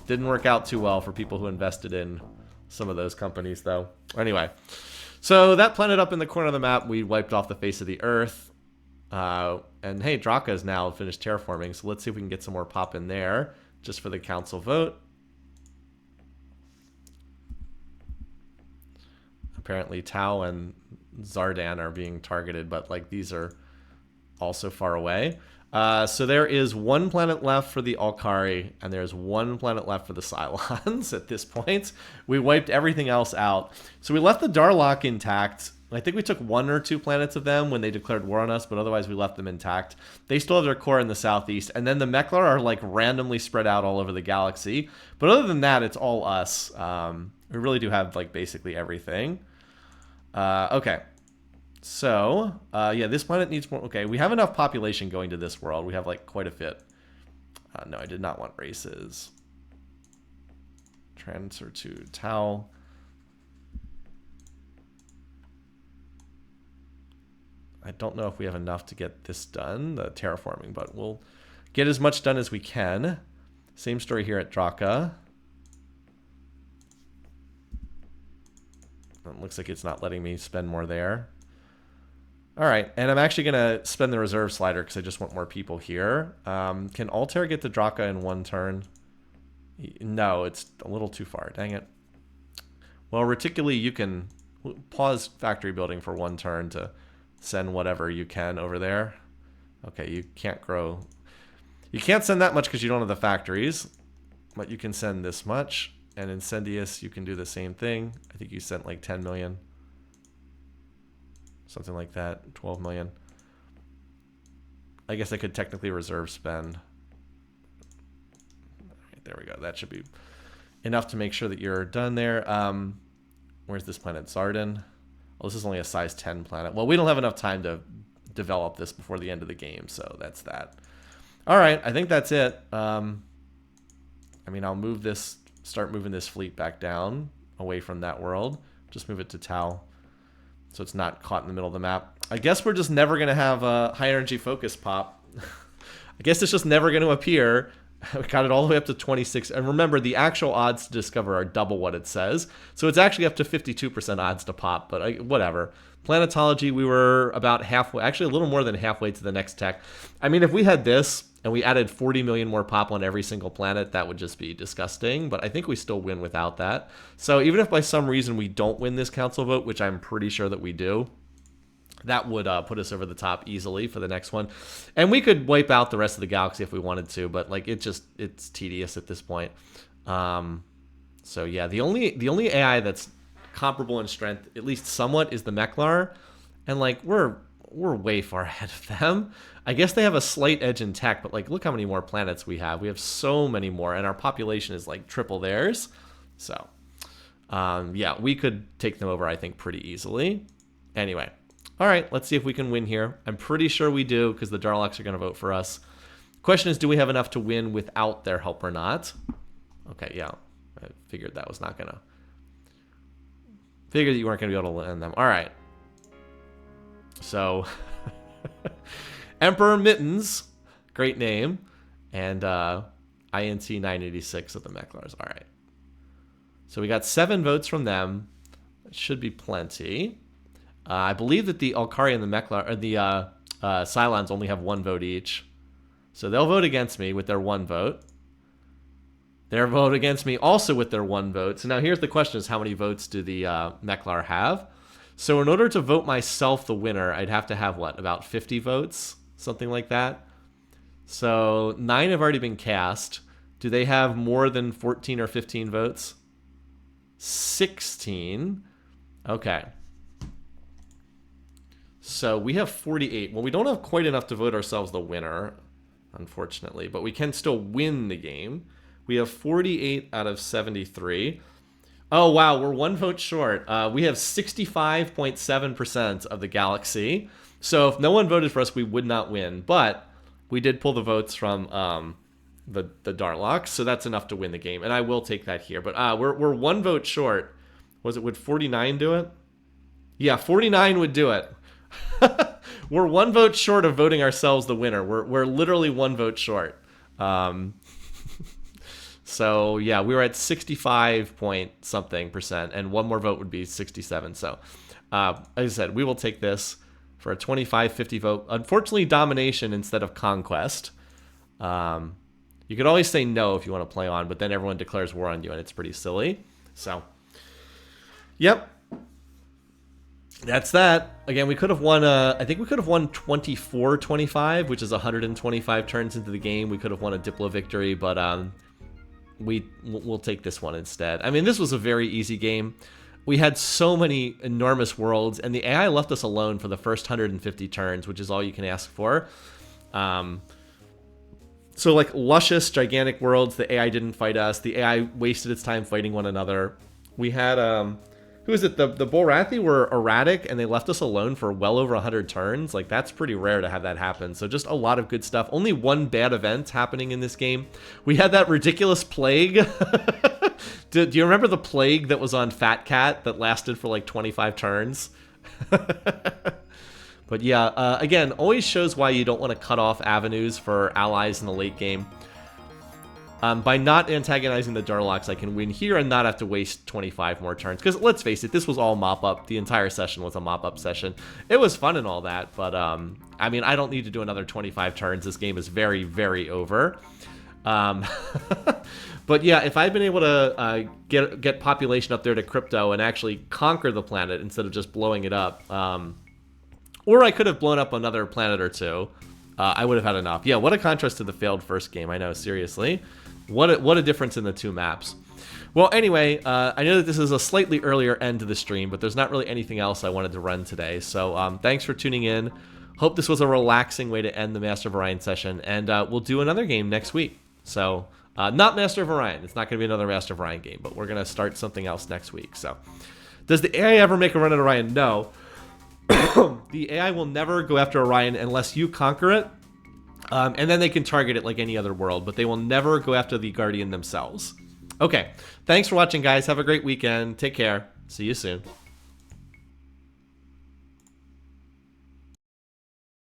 Didn't work out too well for people who invested in some of those companies, though. Anyway, so that planet up in the corner of the map, we wiped off the face of the Earth. And hey, Draka is now finished terraforming, so let's see if we can get some more pop in there, just for the council vote. Apparently Tau and Zardan are being targeted, but like these are also far away. So there is one planet left for the Alkari, and there's one planet left for the Cylons at this point. We wiped everything else out. So we left the Darlok intact. I think we took 1 or 2 planets of them when they declared war on us, but otherwise we left them intact. They still have their core in the southeast, and then the Meklar are like randomly spread out all over the galaxy. But other than that, it's all us. We really do have like basically everything. Okay. So, yeah, this planet needs more. Okay, we have enough population going to this world. We have, like, quite a bit. No, I did not want races. Transfer to Tau. I don't know if we have enough to get this done, the terraforming, but we'll get as much done as we can. Same story here at Draka. It looks like it's not letting me spend more there. All right, and I'm actually going to spend the reserve slider because I just want more people here. Can Altair get the Draka in 1 turn? No, it's a little too far. Dang it. Well, reticuli, you can pause factory building for 1 turn to send whatever you can over there. Okay, you can't grow. You can't send that much because you don't have the factories, but you can send this much. And Incendius, you can do the same thing. I think you sent like 10 million. Something like that, 12 million. I guess I could technically reserve spend. Right, there we go. That should be enough to make sure that you're done there. Where's this planet? Zardan. Well, this is only a size 10 planet. Well, we don't have enough time to develop this before the end of the game, so that's that. All right, I think that's it. I mean, I'll move this, start moving this fleet back down away from that world. Just move it to Tau, so it's not caught in the middle of the map. I guess we're just never going to have a high energy focus pop. I guess it's just never going to appear. We got it all the way up to 26. And remember, the actual odds to discover are double what it says. So it's actually up to 52% odds to pop, but whatever. Planetology, we were about halfway, actually a little more than halfway to the next tech. I mean, if we had this and we added 40 million more pop on every single planet, that would just be disgusting. But I think we still win without that. So even if by some reason we don't win this council vote, which I'm pretty sure that we do, that would put us over the top easily for the next one. And we could wipe out the rest of the galaxy if we wanted to, but like it's tedious at this point. So yeah, the only AI that's comparable in strength, at least somewhat, is the Meklar. And like we're way far ahead of them. I guess they have a slight edge in tech, but like look how many more planets we have. We have so many more, and our population is like triple theirs. So yeah, we could take them over, I think, pretty easily. Anyway. All right, let's see if we can win here. I'm pretty sure we do because the Darloks are going to vote for us. Question is, do we have enough to win without their help or not? Okay, yeah. I figured that was not going to... Figured that you weren't going to be able to land them. All right. So, Emperor Mittens, great name. And INT 986 of the Meklars. All right. So we got 7 votes from them. That should be plenty. I believe that the Alkari and the Meklar, or the Cylons only have 1 vote each. So they'll vote against me with their 1 vote. They'll vote against me also with their 1 vote. So now here's the question, is how many votes do the Meklar have? So in order to vote myself the winner, I'd have to have, what, about 50 votes? Something like that. So 9 have already been cast. Do they have more than 14 or 15 votes? 16. Okay. So we have 48. Well, we don't have quite enough to vote ourselves the winner, unfortunately, but we can still win the game. We have 48 out of 73. Oh, wow, we're 1 vote short. We have 65.7% of the galaxy. So if no one voted for us, we would not win. But we did pull the votes from the Darloks, so that's enough to win the game. And I will take that here. But we're 1 vote short. Would 49 do it? Yeah, 49 would do it. We're 1 vote short of voting ourselves the winner. We're literally 1 vote short. So yeah, we were at 65 point something %, and 1 more vote would be 67. So as I said, we will take this for a 25-50 vote. Unfortunately, domination instead of conquest. You could always say no if you want to play on, but then everyone declares war on you, and it's pretty silly. So, yep. That's that. Again, we could have won, I think we could have won 24-25, which is 125 turns into the game. We could have won a Diplo victory, but we'll take this one instead. I mean, this was a very easy game. We had so many enormous worlds, and the AI left us alone for the first 150 turns, which is all you can ask for. So, like, luscious, gigantic worlds, the AI didn't fight us. The AI wasted its time fighting one another. We had... who is it? The Borathi were erratic, and they left us alone for well over 100 turns. Like, that's pretty rare to have that happen. So just a lot of good stuff. Only 1 bad event happening in this game. We had that ridiculous plague. Do you remember the plague that was on Fat Cat that lasted for like 25 turns? But yeah, again, always shows why you don't want to cut off avenues for allies in the late game. By not antagonizing the Darloks, I can win here and not have to waste 25 more turns. Because let's face it, this was all mop-up. The entire session was a mop-up session. It was fun and all that, but I mean, I don't need to do another 25 turns. This game is very, very over. But yeah, if I'd been able to get population up there to crypto and actually conquer the planet instead of just blowing it up, or I could have blown up another planet or two, I would have had enough. Yeah, what a contrast to the failed first game. I know, seriously. What a difference in the two maps. Well, anyway, I know that this is a slightly earlier end to the stream, but there's not really anything else I wanted to run today. So thanks for tuning in. Hope this was a relaxing way to end the Master of Orion session, and we'll do another game next week. So, not Master of Orion. It's not going to be another Master of Orion game, but we're going to start something else next week. So, does the AI ever make a run at Orion? No. The AI will never go after Orion unless you conquer it, and then they can target it like any other world, but they will never go after the Guardian themselves. Okay, thanks for watching, guys. Have a great weekend. Take care. See you soon.